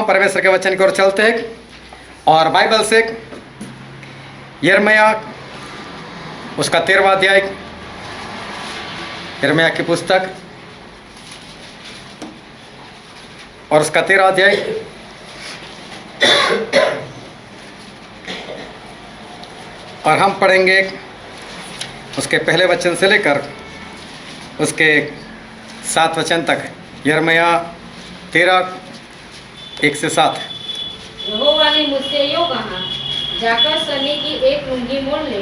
हम परमेश्वर के वचन की ओर चलते हैं और बाइबल से यिर्मयाह उसका 13वां अध्याय, यिर्मयाह की पुस्तक और उसका 13वां अध्याय और हम पढ़ेंगे उसके पहले वचन से लेकर उसके 7 वचन तक। यिर्मयाह 13:1-7। यहोवा ने मुझसे यूँ कहा, जाकर सनी की एक लुंगी मोल ले,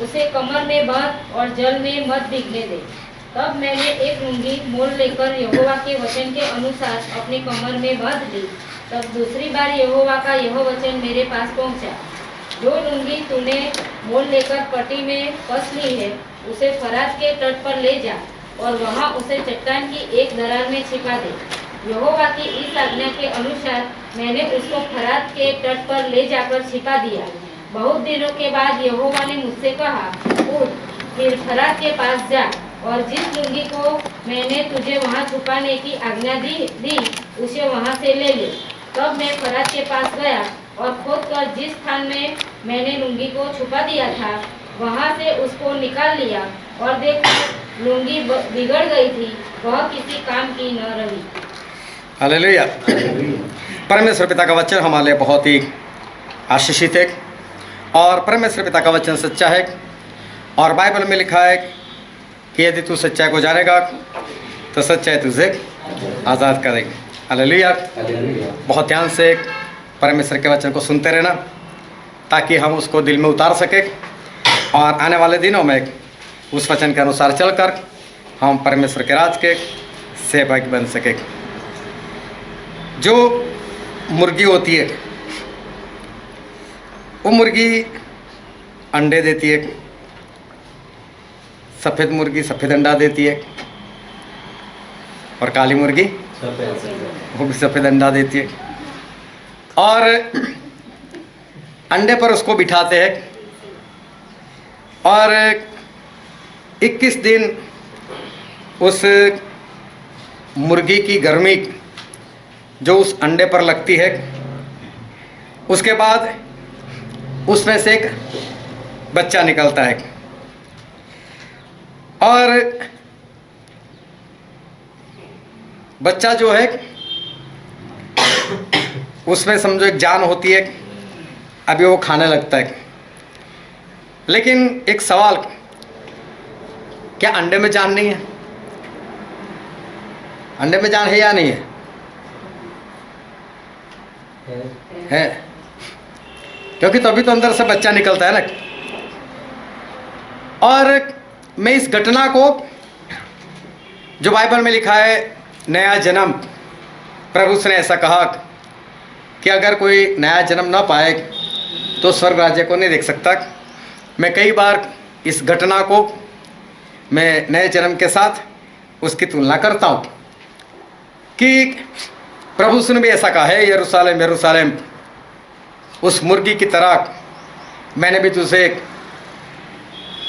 उसे कमर में बांध और जल में मत भीगने दे। तब मैंने एक लुंगी मोल लेकर यहोवा के वचन के अनुसार अपनी कमर में बांध ली। तब दूसरी बार यहोवा का यह वचन मेरे पास पहुंचा, जो लुंगी तूने मोल लेकर पट्टी में कस ली है, उसे फरात के तट पर ले जा और वहां उसे चट्टान की एक दरार में छिपा दे। यहोवा की इस आज्ञा के अनुसार मैंने उसको फरात के तट पर ले जाकर छिपा दिया। बहुत दिनों के बाद यहोवा ने मुझसे कहा, उठ, फिर फरात के पास जा और जिस लुंगी को मैंने तुझे वहां छुपाने की आज्ञा दी उसे वहां से ले ले। तब मैं फरात के पास गया और खोदकर जिस स्थान में मैंने लुंगी को छुपा दिया था वहां से उसको निकाल लिया और देख, लुंगी बिगड़ गई थी, वह किसी काम की न रही। हालेलुया। परमेश्वर पिता का वचन हमारे लिए बहुत ही आशीषित है और परमेश्वर पिता का वचन सच्चा है और बाइबल में लिखा है कि यदि तू सच्चाई को जानेगा तो सच्चाई तुझे आज़ाद करेगी। हालेलुया। बहुत ध्यान से परमेश्वर के वचन को सुनते रहना ताकि हम उसको दिल में उतार सकें और आने वाले दिनों में उस वचन के अनुसार चलकर हम परमेश्वर के राज के सेवक बन सकें। जो मुर्गी होती है वो मुर्गी अंडे देती है। सफ़ेद मुर्गी सफ़ेद अंडा देती है और काली मुर्गी वो भी सफ़ेद अंडा देती है। और अंडे पर उसको बिठाते हैं और 21 दिन उस मुर्गी की गर्मी जो उस अंडे पर लगती है, उसके बाद उसमें से एक बच्चा निकलता है और बच्चा जो है उसमें समझो एक जान होती है, अभी वो खाने लगता है। लेकिन एक सवाल, क्या अंडे में जान नहीं है? अंडे में जान है या नहीं है? है, क्योंकि तभी तो अंदर से बच्चा निकलता है ना। और मैं इस घटना को जो बाइबल में लिखा है नया जन्म, प्रभु ने ऐसा कहा कि अगर कोई नया जन्म ना पाए तो स्वर्ग राज्य को नहीं देख सकता। मैं कई बार इस घटना को मैं नए जन्म के साथ उसकी तुलना करता हूँ कि प्रभु ने भी ऐसा कहा है, यरूशलेम यरूशलेम, उस मुर्गी की तरह मैंने भी तुझे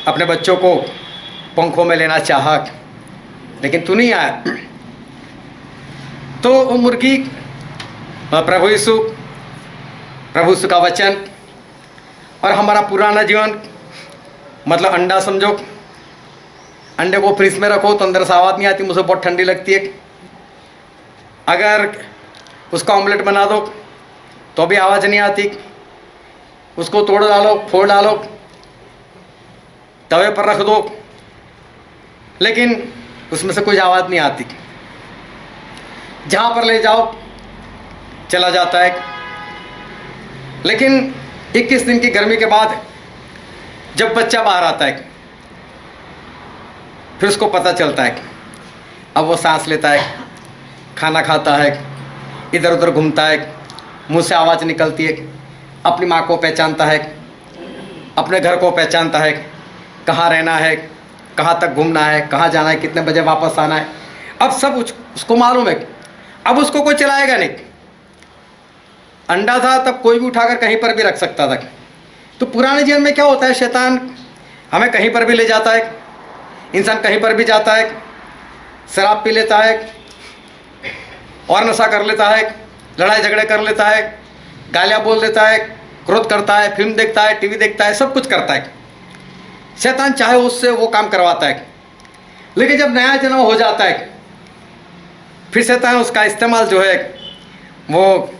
अपने बच्चों को पंखों में लेना चाहा लेकिन तू नहीं आया। तो वो मुर्गी प्रभु यीशु का वचन और हमारा पुराना जीवन, मतलब अंडा समझो, अंडे को फ्रिज में रखो तो अंदर से आवाज़ नहीं आती, मुझे बहुत ठंडी लगती है। अगर उसका ऑमलेट बना दो तो भी आवाज़ नहीं आती, उसको तोड़ डालो, फोड़ डालो, तवे पर रख दो, लेकिन उसमें से कोई आवाज़ नहीं आती। जहाँ पर ले जाओ चला जाता है। लेकिन 21 दिन की गर्मी के बाद जब बच्चा बाहर आता है फिर उसको पता चलता है, अब वो सांस लेता है, खाना खाता है, इधर उधर घूमता है, मुंह से आवाज़ निकलती है, अपनी माँ को पहचानता है, अपने घर को पहचानता है, कहाँ रहना है, कहाँ तक घूमना है, कहाँ जाना है, कितने बजे वापस आना है, अब सब उसको मालूम है। अब उसको कोई चलाएगा नहीं। अंडा था तब कोई भी उठाकर कहीं पर भी रख सकता था। तो पुराने जीवन में क्या होता है, शैतान हमें कहीं पर भी ले जाता है, इंसान कहीं पर भी जाता है, शराब पी लेता है और नशा कर लेता है, लड़ाई झगड़े कर लेता है, गालियाँ बोल देता है, क्रोध करता है, फिल्म देखता है, टीवी देखता है, सब कुछ करता है। शैतान चाहे उससे वो काम करवाता है, लेकिन जब नया जन्म हो जाता है फिर शैतान उसका इस्तेमाल जो है वो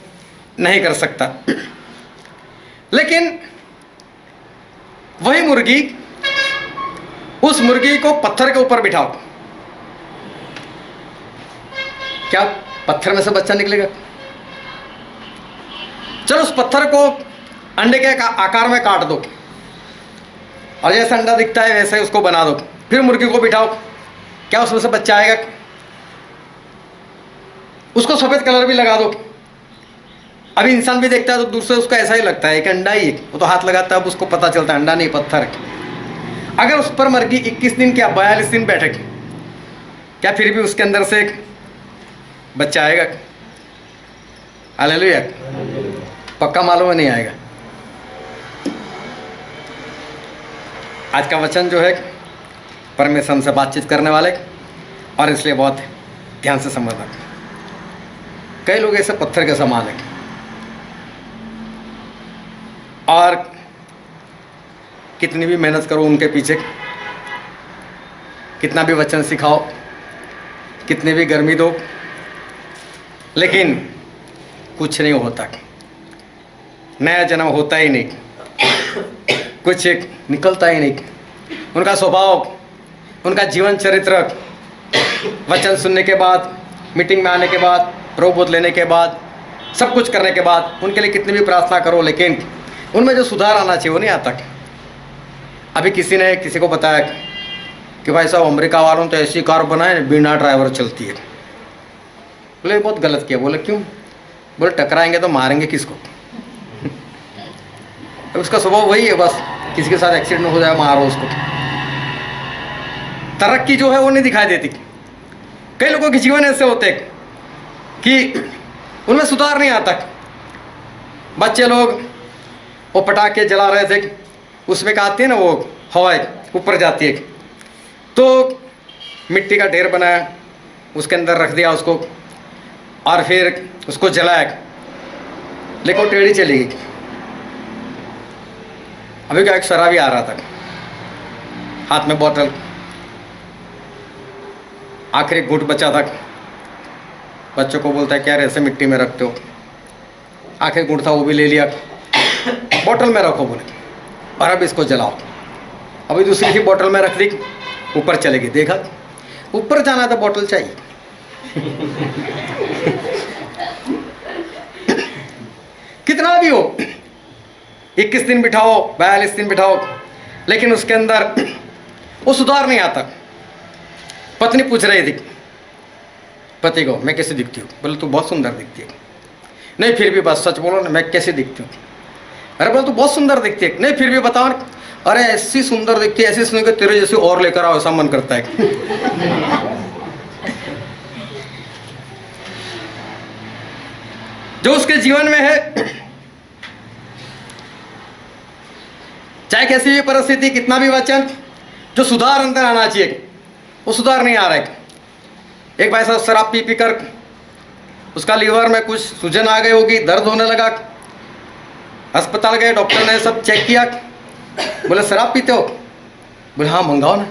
नहीं कर सकता। लेकिन वही मुर्गी, उस मुर्गी को पत्थर के ऊपर बिठाओ, क्या पत्थर में से बच्चा निकलेगा? चलो उस पत्थर को अंडे के आकार में काट दो और जैसा अंडा दिखता है वैसे ही उसको बना दो, फिर मुर्गी को बिठाओ, क्या उसमें से बच्चा आएगा? उसको सफ़ेद कलर भी लगा दो, अभी इंसान भी देखता है तो दूर से उसको ऐसा ही लगता है कि अंडा ही है, वो तो हाथ लगाता है, अब उसको पता चलता है अंडा नहीं पत्थर है। अगर उस पर मुर्गी 21 दिन क्या 42 दिन बैठे, क्या फिर भी उसके अंदर से एक बच्चा आएगा? हालेलुया। पक्का मालूम है नहीं आएगा। आज का वचन जो है परमेश्वर से बातचीत करने वाले, और इसलिए बहुत ध्यान से समझना। कई लोग ऐसे पत्थर के समान हैं, और कितनी भी मेहनत करो उनके पीछे, कितना भी वचन सिखाओ, कितनी भी गर्मी दो, लेकिन कुछ नहीं होता, नया जन्म होता ही नहीं, कुछ निकलता ही नहीं। उनका स्वभाव, उनका जीवन चरित्र, वचन सुनने के बाद, मीटिंग में आने के बाद, प्रबोध लेने के बाद, सब कुछ करने के बाद उनके लिए कितनी भी प्रार्थना करो, लेकिन उनमें जो सुधार आना चाहिए वो नहीं आता। अभी किसी ने किसी को बताया कि भाई साहब अमेरिका वालों तो ऐसी कार बनाए बिना ड्राइवर चलती है। बोले बहुत गलत किया। बोले क्यों? बोले टकराएंगे तो मारेंगे किसको? उसका स्वभाव वही है, बस किसी के साथ एक्सीडेंट हो जाए मारो उसको। तरक्की जो है वो नहीं दिखाई देती। कई लोगों के जीवन ऐसे होते हैं कि उनमें सुधार नहीं आता। बच्चे लोग वो पटाखे जला रहे थे, उसमें क्या आती है ना वो हवाएं ऊपर जाती है, तो मिट्टी का ढेर बनाया, उसके अंदर रख दिया उसको, और फिर उसको जलाया, लेकिन वो टेढ़ी चली गई। अभी क्या एक शराबी आ रहा था, हाथ में बोतल, आखिरी घूंट बचा था। बच्चों को बोलता है क्या ऐसे मिट्टी में रखते हो? आखिरी घूंट था वो भी ले लिया, बोतल में रखो बोले, और अब इसको जलाओ। अभी दूसरी सी बोतल में रख दी, ऊपर चलेगी। देखा ऊपर जाना था, बोतल चाहिए। कितना भी हो, 21 दिन बिठाओ, 42 दिन बिठाओ, लेकिन उसके अंदर वो सुधार नहीं आता। पत्नी पूछ रही थी पति को, मैं कैसे दिखती हूँ? बोले तू बहुत सुंदर दिखती है। नहीं फिर भी बस सच बोलो ना, मैं कैसे दिखती हूँ? अरे बोले तू बहुत सुंदर दिखती है। नहीं फिर भी बताओ ना। अरे ऐसी सुंदर दिखती है, ऐसी सुंदर, तेरे जैसे और लेकर आओ, ऐसा मन करता है। जो उसके जीवन में है, चाहे कैसी भी परिस्थिति, कितना भी वचन, जो सुधार अंदर आना चाहिए वो सुधार नहीं आ रहा है। एक भाई साहब शराब पी कर उसका लीवर में कुछ सूजन आ गई होगी, दर्द होने लगा, अस्पताल गए, डॉक्टर ने सब चेक किया, बोले शराब पीते हो? बोले हाँ मंगाओ ना।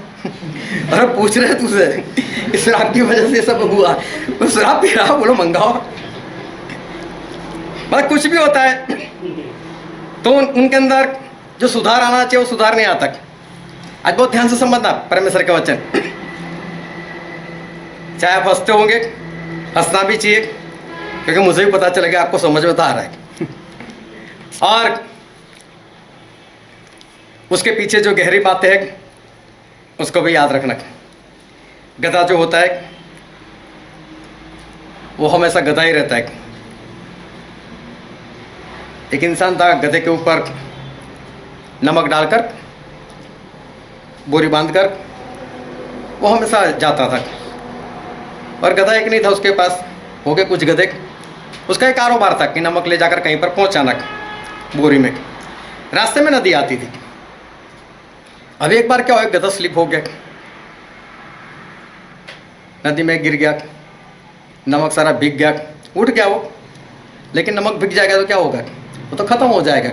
अरे पूछ रहे तुझसे, इस शराब की वजह से सब हुआ, तो शराब पी रहा, बोलो मंगाओ। बस कुछ भी होता है तो उनके अंदर जो सुधार आना चाहिए वो सुधार नहीं आता। आज बहुत ध्यान से समझना परमेश्वर के वचन। चाहे आप हंसते होंगे, हंसना भी चाहिए, क्योंकि मुझे भी पता चलेगा आपको समझ में तो आ रहा है। और उसके पीछे जो गहरी बातें हैं उसको भी याद रखना। गधा जो होता है वो हमेशा गधा ही रहता है। एक इंसान था, गधे के ऊपर नमक डालकर बोरी बांधकर वो हमेशा जाता था, और गधा एक नहीं था उसके पास, हो गए कुछ गधे। उसका एक कारोबार था कि नमक ले जाकर कहीं पर पहुंचाना बोरी में। रास्ते में नदी आती थी। अब एक बार क्या हुआ, गधा स्लिप हो गया, नदी में गिर गया, नमक सारा भीग गया, उठ गया वो, लेकिन नमक बिक जाएगा तो क्या होगा, वो तो खत्म हो जाएगा।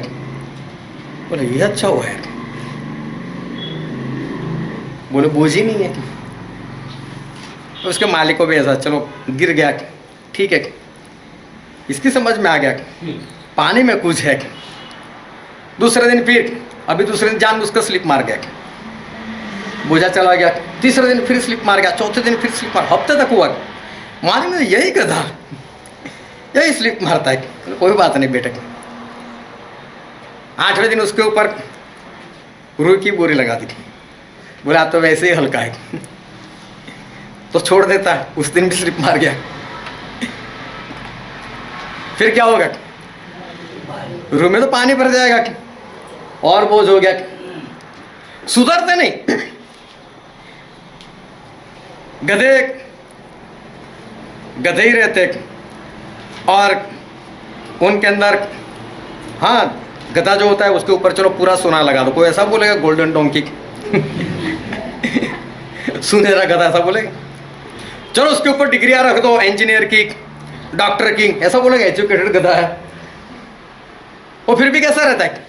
बोले ये अच्छा हुआ है। बोले बोझ ही नहीं है। तो उसके मालिक को भी ऐसा, चलो गिर गया, ठीक है, इसकी समझ में आ गया पानी में कुछ है। दूसरे दिन फिर, अभी दूसरे दिन जान उसका स्लिप मार गया, बोझा चला गया। तीसरे दिन फिर स्लिप मार गया, चौथे दिन फिर स्लिप मार, हफ्ते तक हुआ। मालिक ने यही गधा यही स्लिप मारता है। कोई बात नहीं बेटे। 8वें दिन उसके ऊपर रुई की बोरी लगा दी। बोला तो वैसे ही हल्का है, तो छोड़ देता है। उस दिन भी स्लिप मार गया। फिर क्या होगा, रूम में तो पानी भर जाएगा और बोझ हो गया। सुधरते नहीं। गधे गधे ही रहते और उनके अंदर, हाँ, गधा जो होता है उसके ऊपर चलो पूरा सोना लगा दो, कोई ऐसा बोलेगा गोल्डन डोंकी सुनहरा गधा ऐसा बोलेगा। चलो उसके ऊपर डिग्रियां रख दो, इंजीनियर की, डॉक्टर की, ऐसा बोलेगा एजुकेटेड गधा है। वो फिर भी कैसा रहता है,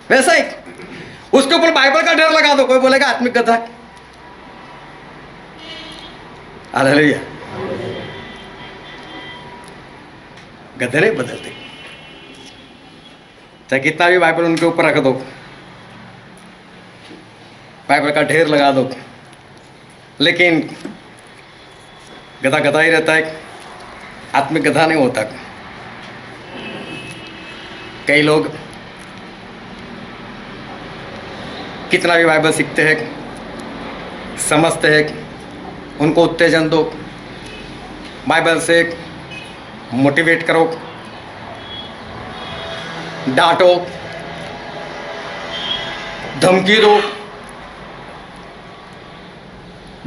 वैसा ही। उसके ऊपर बाइबल का ढेर लगा दो, कोई बोलेगा आत्मिक गधा है। हालेलुया। गधे नहीं बदलते, चाहे कितना भी बाइबल उनके ऊपर रख दो, बाइबल का ढेर लगा दो, लेकिन गधा गधा ही रहता है, आत्मिक गधा नहीं होता। कई लोग कितना भी बाइबल सीखते हैं, समझते हैं, उनको उत्तेजन दो, बाइबल से मोटिवेट करो, डांटो, धमकी दो,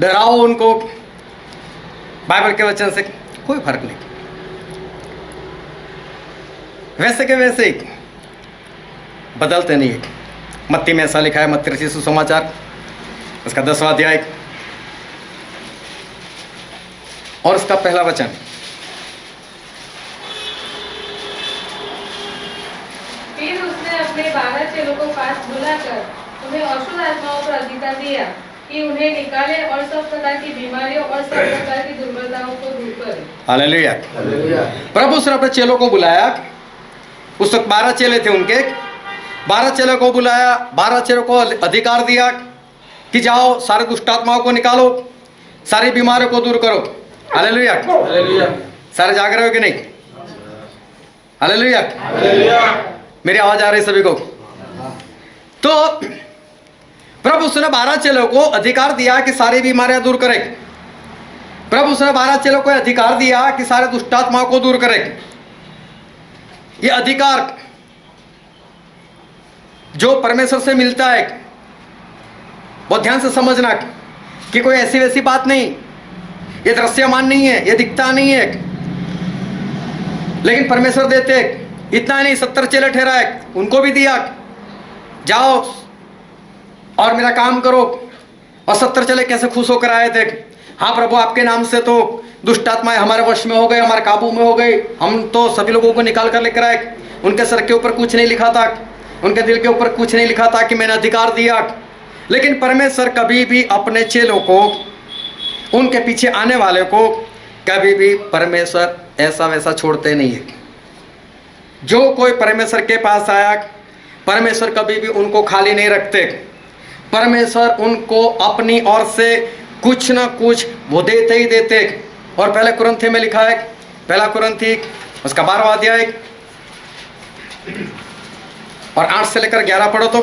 डराओ उनको, बाइबल के वचन से कोई फर्क नहीं। वैसे के वैसे ही बदलते नहीं है। मत्ती में ऐसा लिखा है, मत्ती रचित सुसमाचार उसका 10वां अध्याय और उसका पहला वचन। फिर उसने अपने 12 चेलों को पास बुलाकर उन्हें अशुद्ध आत्माओं पर अधिकार दिया कि उन्हें निकाले और सब प्रकार की बीमारियों और सब प्रकार की दुर्बलताओं को दूर करे। हालेलुया। प्रभु उसने अपने चेलों को बुलाया। उस वक्त 12 चेले थे उनके। 12 चेलों को बुलाया, 12 चेलों को अधिकार दिया कि जाओ सारे दुष्टात्माओं को निकालो, सारी बीमारियों को दूर करो। हालेलुया। सारे जाग रहे हो कि नहीं? हालेलुया। मेरी आवाज आ रही सभी को? तो प्रभु उसने 12 चेलों को अधिकार दिया कि सारी बीमारियां दूर करे। प्रभु उसने 12 चेलों को अधिकार दिया कि सारे दुष्टात्माओं को दूर करे। ये अधिकार जो परमेश्वर से मिलता है, बहुत ध्यान से समझना कि कोई ऐसी वैसी बात नहीं, ये दृश्यमान नहीं है, ये दिखता नहीं है, लेकिन परमेश्वर देते। इतना नहीं, 70 चेले ठहराए, उनको भी दिया, जाओ और मेरा काम करो। और 70 चेले कैसे खुश होकर आए थे, हाँ प्रभु आपके नाम से तो दुष्टात्माएं हमारे वश में हो गए, हमारे काबू में हो गई, हम तो सभी लोगों को निकाल कर लेकर आए। उनके सर के ऊपर कुछ नहीं लिखा था, उनके दिल के ऊपर कुछ नहीं लिखा था कि मैंने अधिकार दिया। लेकिन परमेश्वर कभी भी अपने चेलों को, उनके पीछे आने वाले को कभी भी परमेश्वर ऐसा वैसा छोड़ते नहीं है। जो कोई परमेश्वर के पास आया, परमेश्वर कभी भी उनको खाली नहीं रखते। परमेश्वर उनको अपनी ओर से कुछ ना कुछ वो देते ही देते। और पहले कुरिन्थी में लिखा है, पहला कुरिन्थी उसका 12वां अध्याय और 8 से लेकर 11 पढ़ो तो।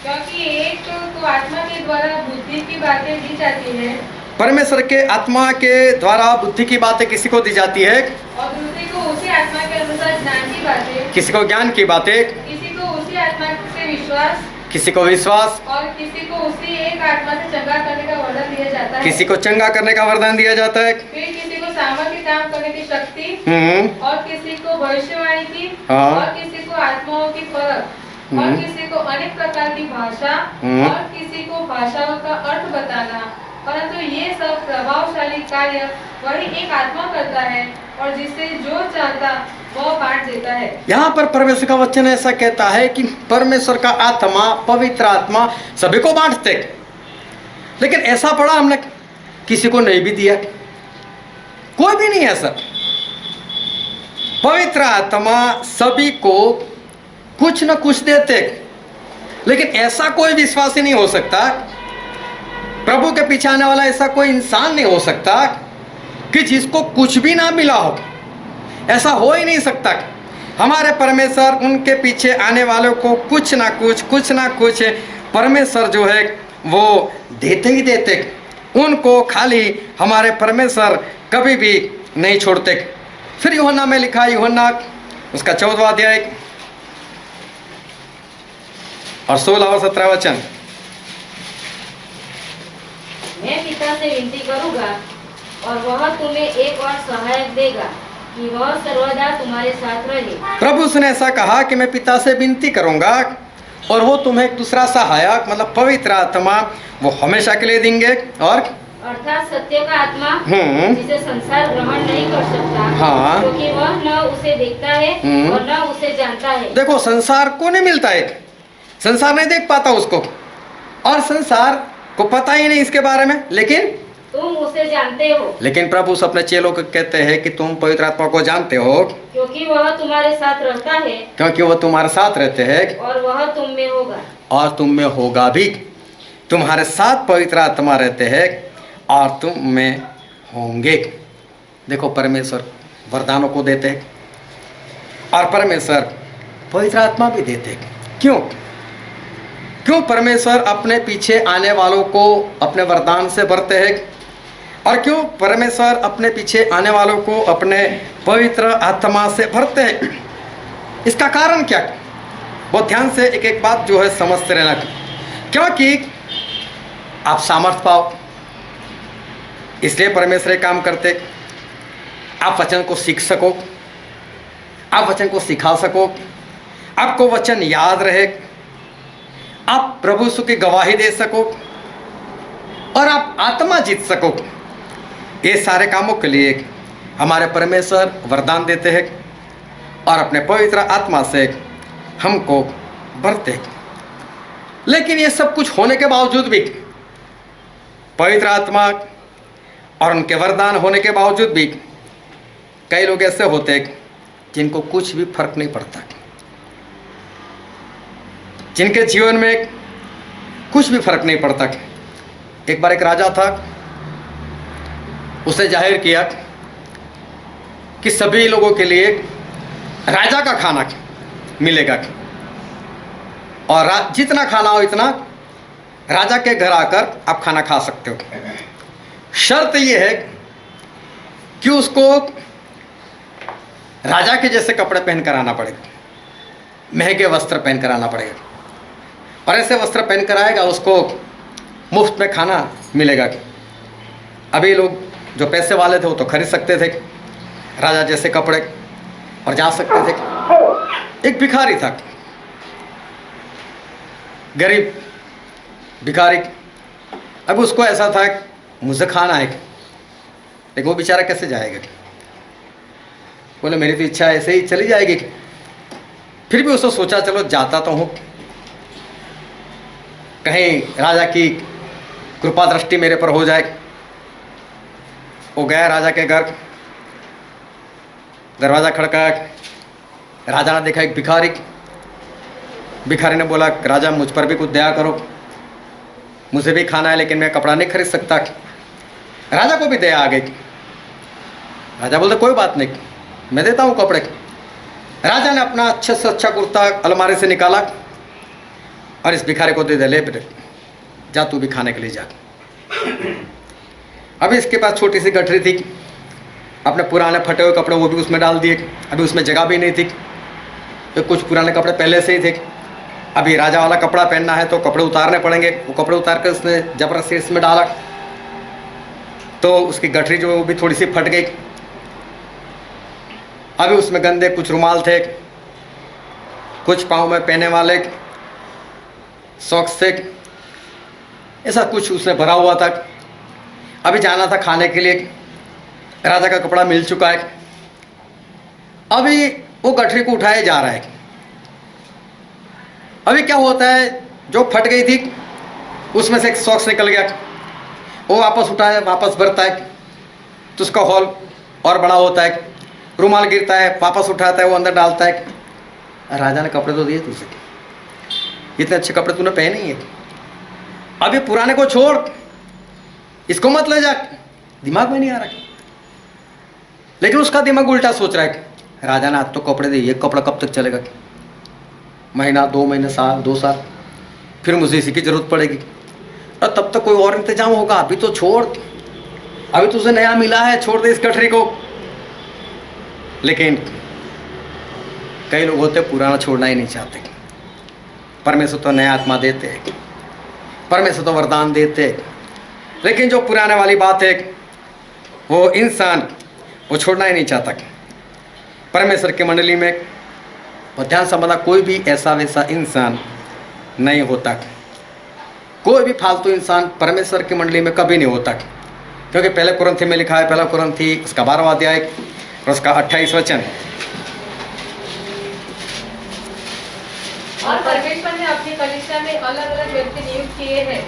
क्योंकि एक को आत्मा के द्वारा बुद्धि की बातें दी जाती है, परमेश्वर के आत्मा के द्वारा बुद्धि की बातें किसी को दी जाती है, और दूसरे को उसी आत्मा के अनुसार ज्ञान की बातें, किसी को ज्ञान की बातें, किसी को उसी आत्मा से विश्वास, किसी को विश्वास, और किसी को उसी एक आत्मा से चंगा करने का वरदान दिया जाता है। किसी को चंगा करने का वरदान दिया जाता है, फिर किसी को सामर्थ्य काम करने की शक्ति, और किसी को भविष्यवाणी की, हाँ। और किसी को आत्माओं की परख, और किसी को अनेक प्रकार की भाषा, और किसी को भाषाओं का अर्थ बताना, परंतु ये सब प्रभावशाली कार्य वही एक आत्मा करता है और जिसे जो चाहता वह बांट देता है। यहाँ पर परमेश्वर का वचन ऐसा कहता है कि परमेश्वर का आत्मा, पवित्र आत्मा सभी को बांटते, लेकिन ऐसा पड़ा हमने किसी को नहीं भी दिया, कोई भी नहीं ऐसा। पवित्र आत्मा सभी को कुछ न कुछ देते, लेकिन ऐसा कोई विश्वासी नहीं हो सकता, प्रभु के पीछे आने वाला ऐसा कोई इंसान नहीं हो सकता कि जिसको कुछ भी ना मिला हो। ऐसा हो ही नहीं सकता। हमारे परमेश्वर उनके पीछे आने वालों को कुछ ना कुछ परमेश्वर जो है वो देते ही देते। उनको खाली हमारे परमेश्वर कभी भी नहीं छोड़ते। फिर यूहन्ना में लिखा, यूहन्ना उसका 14वां अध्याय और 16 और 17 वचन। मैं पिता से विनती करूंगा और वह तुम्हें एक और सहायक देगा कि वह सर्वदा तुम्हारे साथ रहे। प्रभु उसने ऐसा कहा कि मैं पिता से विनती करूंगा और वो तुम्हें एक दूसरा सहायक मतलब पवित्र आत्मा वो हमेशा के लिए देंगे, और अर्थात सत्य का आत्मा जिसे संसार ग्रहण नहीं कर सकता, हाँ। क्योंकि वह न उसे देखता है और न उसे जानता है। देखो, संसार को नहीं मिलता है, संसार नहीं देख पाता उसको, और संसार को पता ही नहीं इसके बारे में, लेकिन तुम उसे जानते हो। लेकिन प्रभु अपने चेलों को कहते हैं कि तुम पवित्र आत्मा को जानते हो, क्योंकि वह तुम्हारे साथ रहता है, क्योंकि वह तुम्हारे साथ रहते हैं और वह तुम में होगा, और तुम में होगा भी। तुम्हारे साथ पवित्र आत्मा रहते हैं और तुम में होंगे। देखो, परमेश्वर वरदानों को देते हैं और परमेश्वर पवित्र आत्मा भी देते हैं। क्यों परमेश्वर अपने पीछे आने वालों को अपने वरदान से भरते हैं, और क्यों परमेश्वर अपने पीछे आने वालों को अपने पवित्र आत्मा से भरते हैं? इसका कारण क्या? बहुत ध्यान से एक एक बात जो है समझते रहना, क्योंकि आप सामर्थ पाओ, इसलिए परमेश्वर काम करते। आप वचन को सीख सको, आप वचन को सिखा सको, आपको वचन याद रहे, आप प्रभु यीशु की गवाही दे सको और आप आत्मा जीत सको। ये सारे कामों के लिए हमारे परमेश्वर वरदान देते हैं और अपने पवित्र आत्मा से हमको भरते हैं। लेकिन ये सब कुछ होने के बावजूद भी, पवित्र आत्मा और उनके वरदान होने के बावजूद भी, कई लोग ऐसे होते हैं जिनको कुछ भी फर्क नहीं पड़ता, जिनके जीवन में कुछ भी फर्क नहीं पड़ता। एक बार एक राजा था, उसने जाहिर किया कि सभी लोगों के लिए राजा का खाना मिलेगा और जितना खाना हो इतना राजा के घर आकर आप खाना खा सकते हो। शर्त यह है कि उसको राजा के जैसे कपड़े पहनकर आना पड़ेगा, महंगे वस्त्र पहनकर आना पड़ेगा, और ऐसे वस्त्र पहनकर आएगा उसको मुफ्त में खाना मिलेगा। अभी लोग जो पैसे वाले थे वो तो खरीद सकते थे राजा जैसे कपड़े और जा सकते थे। एक भिखारी था, गरीब भिखारी। अब उसको ऐसा था मुझे खाना है, लेकिन वो बेचारा कैसे जाएगा? बोले मेरी तो इच्छा ऐसे ही चली जाएगी। फिर भी उसने सोचा चलो जाता तो हूँ, कहीं राजा की कृपा दृष्टि मेरे पर हो जाए। वो गया राजा के घर, दरवाज़ा खड़काया, राजा ने देखा एक भिखारी। भिखारी ने बोला राजा मुझ पर भी कुछ दया करो, मुझे भी खाना है लेकिन मैं कपड़ा नहीं खरीद सकता। राजा को भी दया आ गई। राजा बोलते कोई बात नहीं, मैं देता हूँ कपड़े। राजा ने अपना अच्छे से अच्छा कुर्ता अलमारी से निकाला और इस भिखारी को दे दे, ले बेटे जा तू भी खाने के लिए जा। अभी इसके पास छोटी सी गठरी थी, अपने पुराने फटे हुए कपड़े वो भी उसमें डाल दिए। अभी उसमें जगह भी नहीं थी, तो कुछ पुराने कपड़े पहले से ही थे। अभी राजा वाला कपड़ा पहनना है तो कपड़े उतारने पड़ेंगे। वो कपड़े उतार कर उसने जबरदस्ती इसमें डाला तो उसकी गठरी जो वो भी थोड़ी सी फट गई। अभी उसमें गंदे कुछ रुमाल थे, कुछ पाँव में पहने वाले सॉक्स थे, ऐसा कुछ उसने भरा हुआ था। अभी जाना था खाने के लिए, राजा का कपड़ा मिल चुका है, अभी वो गठरी को उठाए जा रहा है। अभी क्या होता है, जो फट गई थी उसमें से एक सॉक्स निकल गया, वो वापस उठाया, वापस भरता है तो उसका हॉल और बड़ा होता है। रुमाल गिरता है, वापस उठाता है, वो अंदर डालता है। राजा ने कपड़े तो दिए तुझे, इतने अच्छे कपड़े तूने पहने ही है, अभी पुराने को छोड़, इसको मत ले जा, दिमाग में नहीं आ रहा। लेकिन उसका दिमाग उल्टा सोच रहा है, राजा ने आज तो कपड़े दिए, ये कपड़ा कब तक चलेगा, महीना, 2 महीने, साल, 2 साल, फिर मुझे इसी की जरूरत पड़ेगी, और तब तक कोई और इंतजाम होगा। अभी तो छोड़, अभी तुझे नया मिला है, छोड़ दे इस गठरी को। लेकिन कई लोग होते पुराना छोड़ना ही नहीं चाहते। परमेश्वर तो नया आत्मा देते हैं, परमेश्वर तो वरदान देते हैं, लेकिन जो पुराने वाली बात है वो इंसान वो छोड़ना ही नहीं चाहता। परमेश्वर की मंडली में और ध्यान संबंधा कोई भी ऐसा वैसा इंसान नहीं होता, कोई भी फालतू इंसान परमेश्वर की मंडली में कभी नहीं होता। क्योंकि पहले कुरिन्थी में लिखा है, पहला कुरिन्थी उसका 12वां अध्याय और उसका 28 वचन। और परमेश्वर ने अपनी कलीसिया में अलग अलग व्यक्ति नियुक्त किए हैं,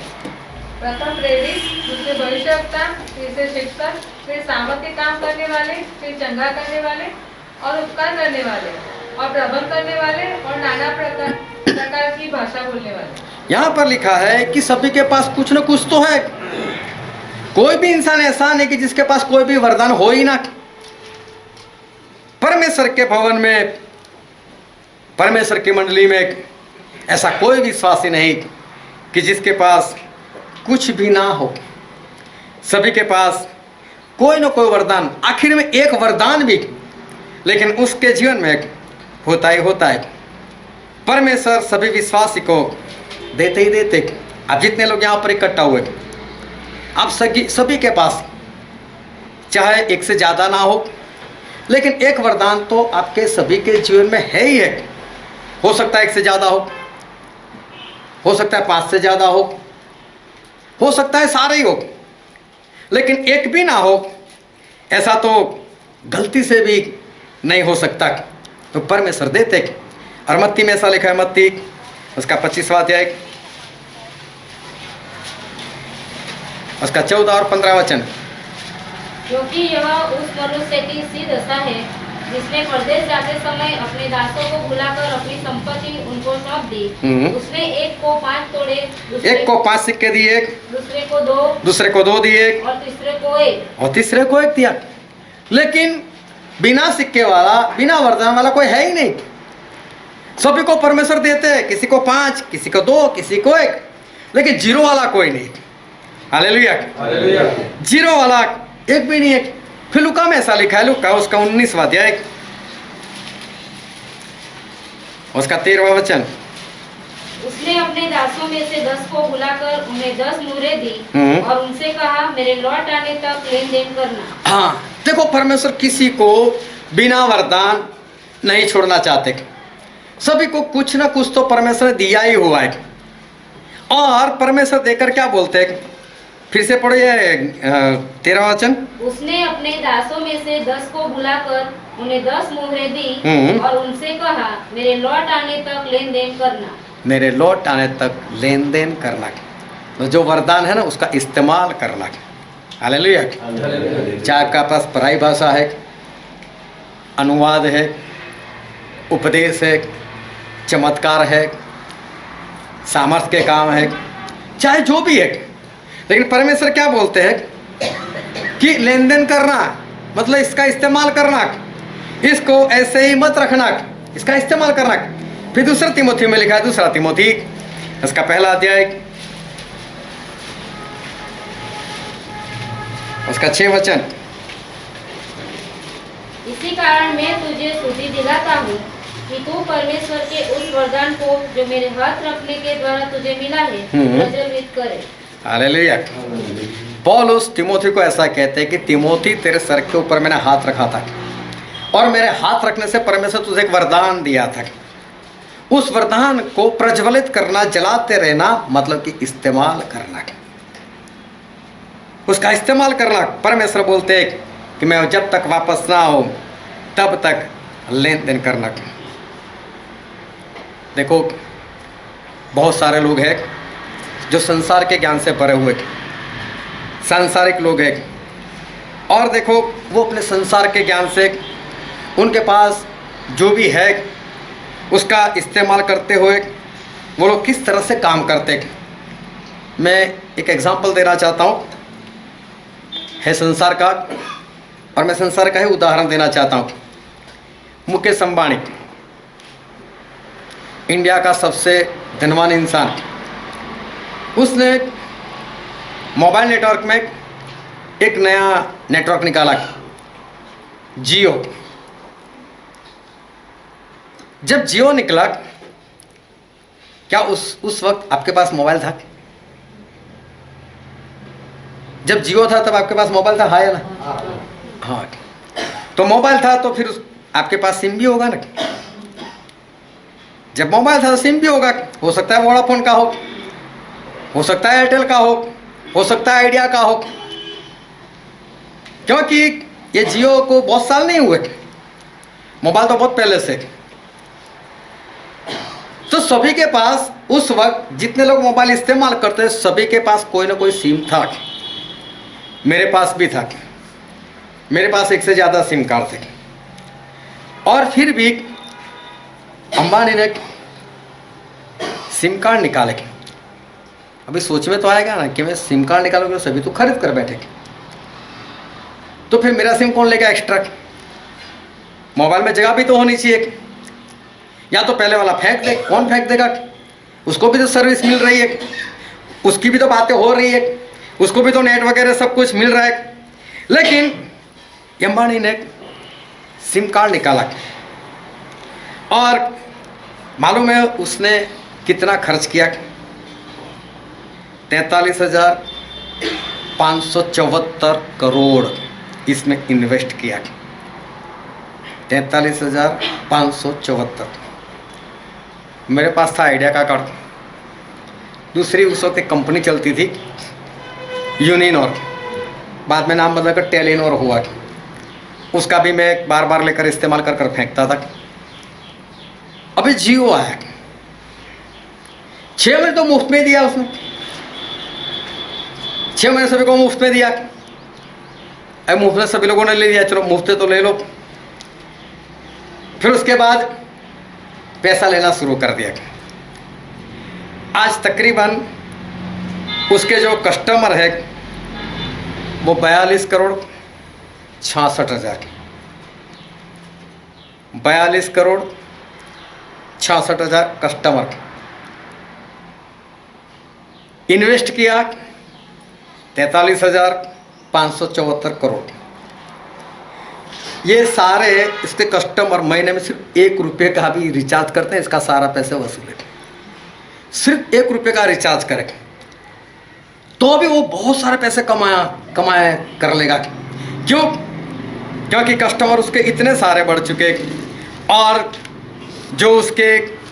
प्रथम प्रेरित, दूसरे भविष्यवक्ता, तीसरे शिक्षक, फिर सामर्थ्य काम करने वाले, फिर चंगा करने वाले और उपकार करने वाले और प्रबंध करने वाले और नाना प्रकार की भाषा बोलने वाले। यहाँ पर लिखा है कि सभी के पास कुछ न कुछ तो है, कोई भी इंसान ऐसा नहीं कि जिसके पास कोई भी वरदान हो ही ना। परमेश्वर के भवन में, परमेश्वर की मंडली में ऐसा कोई विश्वासी नहीं कि जिसके पास कुछ भी ना हो। सभी के पास कोई न कोई वरदान, आखिर में एक वरदान भी, लेकिन उसके जीवन में होता ही होता है। परमेश्वर सभी विश्वासी को देते ही देते। अब जितने लोग यहाँ पर इकट्ठा हुए, अब सभी के पास चाहे एक से ज़्यादा ना हो, लेकिन एक वरदान तो आपके सभी के जीवन में है ही है। हो सकता है एक से ज़्यादा हो सकता है 5 से ज़्यादा हो सकता है सारे ही हो, लेकिन एक भी ना हो, ऐसा तो गलती से भी नहीं हो सकता। तो परमेश्वर देते। और मत्ती में ऐसा लिखा है, मत्ती उसका 25वां अध्याय उसका 14 और 15 वचन। क्योंकि यह उस मनुष्य की सी दशा है जिसने परदेश जाते समय अपने दासों को बुलाकर अपनी संपत्ति उनको सौंप दी। उसने एक को 5 तोड़े, एक को 5 सिक्के दिए, दूसरे को 2 दिए, और तीसरे को 1 दिया। लेकिन बिना सिक्के वाला, बिना वरदान वाला कोई है ही नहीं। सभी को परमेश्वर देते हैं, किसी को 5, किसी को 2, किसी को 1, लेकिन जीरो वाला कोई नहीं। हालेलुया, जीरो वाला एक भी नहीं है। फिर लूका में ऐसा लिखा है, लूका उसका 19वां अध्याय उसका 13वां वचन। उसने अपने दासों में से 10 को बुलाकर उन्हें 10 मुहरें दी और उनसे कहा, मेरे लौट आने तक लेन देन करना। हाँ, देखो परमेश्वर किसी को बिना वरदान नहीं छोड़ना चाहते। सभी को कुछ ना कुछ तो परमेश्वर ने दिया ही हुआ है। और परमेश्वर देकर क्या बोलते हैं, फिर से पढ़िए 13वां वचन। उसने अपने दासों में से 10 को बुलाकर उन्हें 10 मुहरें दी और उनसे कहा, मेरे लौट आने तक लेन देन करना। मेरे लौट आने तक लेन देन करना। तो जो वरदान है ना, उसका इस्तेमाल करना। हालेलुया। चाहे आपका पास पराई भाषा है, अनुवाद है, उपदेश है, चमत्कार है, सामर्थ्य के काम है, चाहे जो भी है, लेकिन परमेश्वर क्या बोलते हैं कि लेन देन करना, मतलब इसका इस्तेमाल करना, इसको ऐसे ही मत रखना, इसका इस्तेमाल करना। फिर दूसरा तिमोथी में लिखा है, दूसरा तिमोथी इसका 1 अध्याय उसका 6 वचन। इसी कारण मैं तुझे स्तुति दिलाता हूँ कि तू परमेश्वर के उस वरदान को जो मेरे हाथ रखने के द्वारा तुझे मिला है प्रज्वलित करे। हालेलुया। पौलुस तिमोथी को ऐसा कहते हैं कि तिमोथी, तेरे सर के ऊपर मैंने हाथ रखा था और मेरे हाथ रखने से परमेश्वर तुझे एक वरदान दिया था। उस वरदान को प्रज्वलित करना, जलाते रहना, मतलब कि इस्तेमाल करना। उसका इस्तेमाल करना। परमेश्वर बोलते हैं कि मैं जब तक वापस ना आऊँ तब तक लेन देन करना। देखो बहुत सारे लोग हैं जो संसार के ज्ञान से भरे हुए, सांसारिक लोग हैं, और देखो वो अपने संसार के ज्ञान से उनके पास जो भी है उसका इस्तेमाल करते हुए वो लोग किस तरह से काम करते। मैं एक एग्जांपल देना चाहता हूँ है संसार का, और मैं संसार का ही उदाहरण देना चाहता हूँ। मुकेश अंबानी, इंडिया का सबसे धनवान इंसान, उसने मोबाइल नेटवर्क में एक नया नेटवर्क निकाला, जियो। जब जियो निकला, क्या उस वक्त आपके पास मोबाइल था? जब जियो था तब आपके पास मोबाइल था, हाँ या ना? हाँ। तो मोबाइल था तो फिर आपके पास सिम भी होगा ना। जब मोबाइल था तो सिम भी होगा। हो सकता है वोडाफोन का हो सकता है एयरटेल का हो सकता है आइडिया का हो, क्योंकि ये जियो को बहुत साल नहीं हुए, मोबाइल तो बहुत पहले से। तो सभी के पास उस वक्त जितने लोग मोबाइल इस्तेमाल करते सभी के पास कोई ना कोई सिम था। मेरे पास भी था, मेरे पास एक से ज़्यादा सिम कार्ड थे। और फिर भी अंबानी ने सिम कार्ड निकाले। अभी सोच में तो आएगा ना कि मैं सिम कार्ड निकालूंगा, सभी तो खरीद कर बैठे, तो फिर मेरा सिम कौन लेगा एक्स्ट्रा? मोबाइल में जगह भी तो होनी चाहिए। या तो पहले वाला फेंक दे, कौन फेंक देगा? उसको भी तो सर्विस मिल रही है, उसकी भी तो बातें हो रही है, उसको भी तो नेट वगैरह सब कुछ मिल रहा है। लेकिन अंबानी ने सिम कार्ड निकाला, और मालूम है उसने कितना खर्च किया? 43,574 करोड़ इसमें इन्वेस्ट किया। 43,574। मेरे पास था आइडिया का कार्ड, दूसरी उस वक्त एक कंपनी चलती थी यूनिनॉर, बाद में नाम बदलकर टेलीनॉर हुआ। उसका भी मैं बार बार लेकर इस्तेमाल कर फेंकता था। अभी जियो आया, 6 महीने तो मुफ्त में दिया उसने, 6 महीने सभी को मुफ्त में दिया। अब मुफ्त में सभी लोगों ने ले लिया, चलो मुफ्त तो ले लो। फिर उसके बाद पैसा लेना शुरू कर दिया। आज तकरीबन उसके जो कस्टमर है वो 42 करोड़ 66 हज़ार, 42 करोड़ 66 हज़ार कस्टमर। इन्वेस्ट किया 43,574 करोड़। ये सारे इसके कस्टमर महीने में सिर्फ 1 रुपये का भी रिचार्ज करते हैं, इसका सारा पैसे वसूले। सिर्फ 1 रुपये का रिचार्ज करें तो भी वो बहुत सारे पैसे कमाए कर लेगा। क्यों? क्योंकि कस्टमर उसके इतने सारे बढ़ चुके, और जो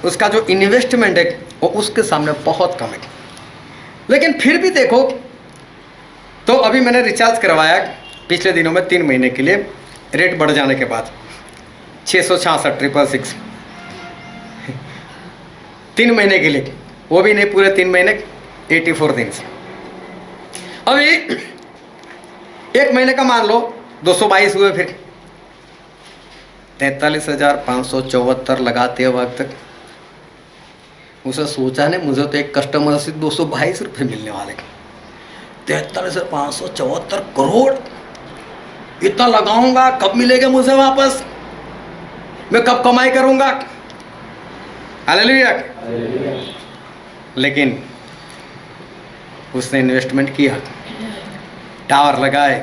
उसका जो इन्वेस्टमेंट है वो उसके सामने बहुत कम है। लेकिन फिर भी देखो, तो अभी मैंने रिचार्ज करवाया पिछले दिनों में 3 महीने के लिए, रेट बढ़ जाने के बाद 666 3 महीने के लिए, वो भी नहीं पूरे 3 महीने, 84 दिन से। अभी 1 महीने का मान लो 222 हुए। फिर 43,574 लगाते वक्त उसे सोचा नहीं, मुझे तो एक कस्टमर से 222 रुपये मिलने वाले। 43,574 करोड़ इतना लगाऊंगा, कब मिलेगा मुझे वापस? मैं कब कमाई करूंगा? हालेलुया। लेकिन उसने इन्वेस्टमेंट किया, टावर लगाए,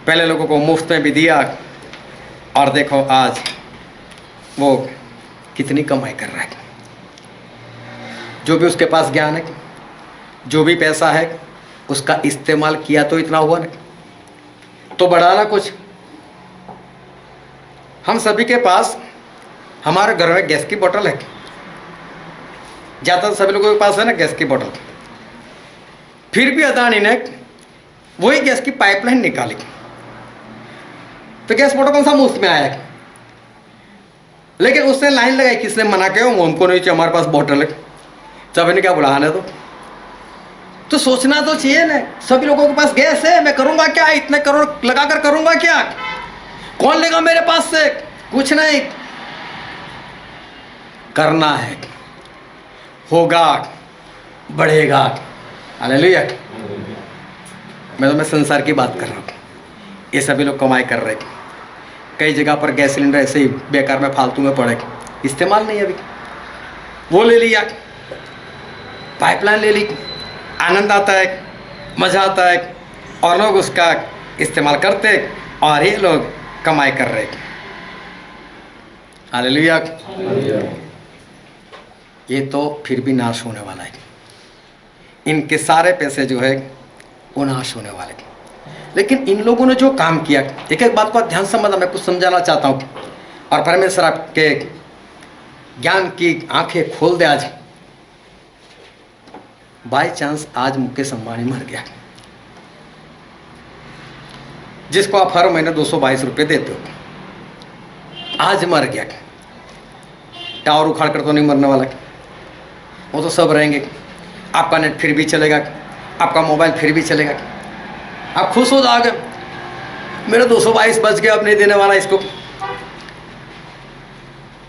पहले लोगों को मुफ्त में भी दिया, और देखो आज वो कितनी कमाई कर रहा है। जो भी उसके पास ज्ञान है, जो भी पैसा है, उसका इस्तेमाल किया तो इतना हुआ ना, तो बढ़ाना कुछ। हम सभी के पास, हमारे घर में गैस की बोतल है, ज़्यादातर सभी लोगों के पास है ना गैस की बोतल। फिर भी अदानी ने वही गैस की पाइपलाइन निकाली, तो गैस मोटर कौन सा मुफ्त में आया, लेकिन उसने लाइन लगाई, किसने मना किया, हमको नहीं चाहिए, हमारे पास बॉटल है, सब ने क्या बुलाने तो सोचना तो चाहिए ना, सभी लोगों के पास गैस है, मैं करूंगा क्या, इतने करोड़ लगाकर करूंगा क्या, कौन लेगा मेरे पास से, कुछ नहीं, करना है, होगा, बढ़ेगा। हालेलुया। मैं संसार की बात कर रहा हूँ, ये सभी लोग कमाई कर रहे हैं, कई जगह पर गैस सिलेंडर ऐसे ही बेकार में फालतू में पड़े, इस्तेमाल नहीं, अभी वो ले लिया, पाइपलाइन ले ली, आनंद आता है, मज़ा आता है, और लोग उसका इस्तेमाल करते, और ये लोग कमाई कर रहे। हालेलुया। ये तो फिर भी नाश होने वाला है, इनके सारे पैसे जो है वो नाश होने वाले। लेकिन इन लोगों ने जो काम किया, एक एक बात को ध्यान से समझना, मैं कुछ समझाना चाहता हूँ, और परमेश्वर आपके ज्ञान की आंखें खोल दे। आज बाय चांस आज मुकेश अंबानी मर गया, जिसको आप हर महीने 222 रुपये देते हो, आज मर गया, टावर उखाड़ कर तो नहीं मरने वाला, वो तो सब रहेंगे, आपका नेट फिर भी चलेगा, आपका मोबाइल फिर भी चलेगा, आप खुश हो जाओगे, मेरे 222 बच गए, अब नहीं देने वाला इसको,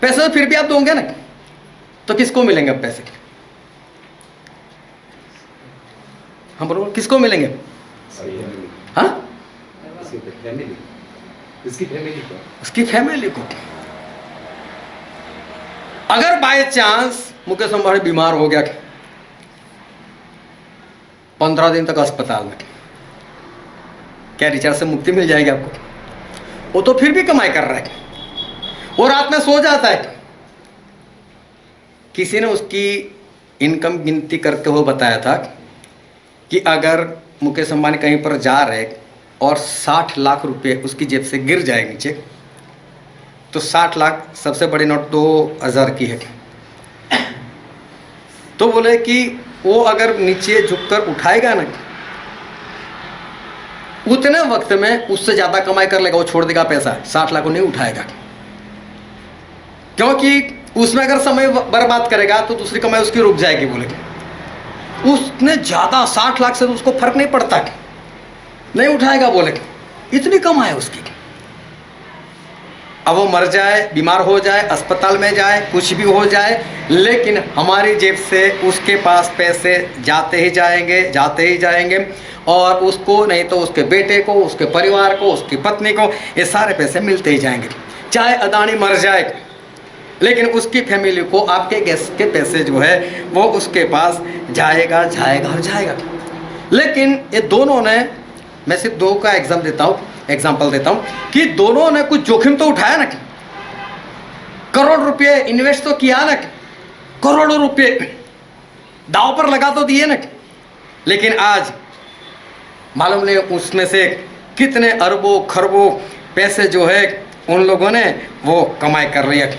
पैसे तो फिर भी आप दोगे ना, तो किसको मिलेंगे अब पैसे, हम बोलो किसको मिलेंगे, हाँ, उसकी फैमिली को। अगर बाय चांस मुकेश अंबानी बीमार हो गया, 15 दिन तक अस्पताल में, क्या रिचार्ज से मुक्ति मिल जाएगी आपको, वो तो फिर भी कमाई कर रहा है, वो रात में सो जाता है। किसी ने उसकी इनकम गिनती करते हुए बताया था कि अगर मुकेश अंबानी कहीं पर जा रहे और 60 लाख रुपए उसकी जेब से गिर जाए नीचे, तो 60 लाख, सबसे बड़ी नोट 2000 की है, तो बोले कि वो अगर नीचे झुककर उठाएगा ना, उतने वक्त में उससे ज़्यादा कमाई कर लेगा, वो छोड़ देगा पैसा, 60 लाख को नहीं उठाएगा, क्योंकि उसमें अगर समय बर्बाद करेगा तो दूसरी कमाई उसकी रुक जाएगी। बोले उसने ज़्यादा 60 लाख से तो उसको फर्क नहीं पड़ता, नहीं उठाएगा, बोले इतनी कमाई उसकी। अब वो मर जाए, बीमार हो जाए, अस्पताल में जाए, कुछ भी हो जाए, लेकिन हमारी जेब से उसके पास पैसे जाते ही जाएंगे, जाते ही जाएंगे, और उसको नहीं तो उसके बेटे को, उसके परिवार को, उसकी पत्नी को, ये सारे पैसे मिलते ही जाएंगे। चाहे अदानी मर जाए, लेकिन उसकी फैमिली को आपके गैस के पैसे जो है वो उसके पास जाएगा, जाएगा और जाएगा। लेकिन ये दोनों ने, मैं सिर्फ दो का एग्जाम्पल देता हूँ कि दोनों ने कुछ जोखिम तो उठाया ना, करोड़ रुपए इन्वेस्ट तो किया ना, करोड़ों रुपए दाव पर लगा तो दिए ना, लेकिन आज मालूम नहीं उसमें से कितने अरबों खरबों पैसे जो है उन लोगों ने वो कमाई कर रही है,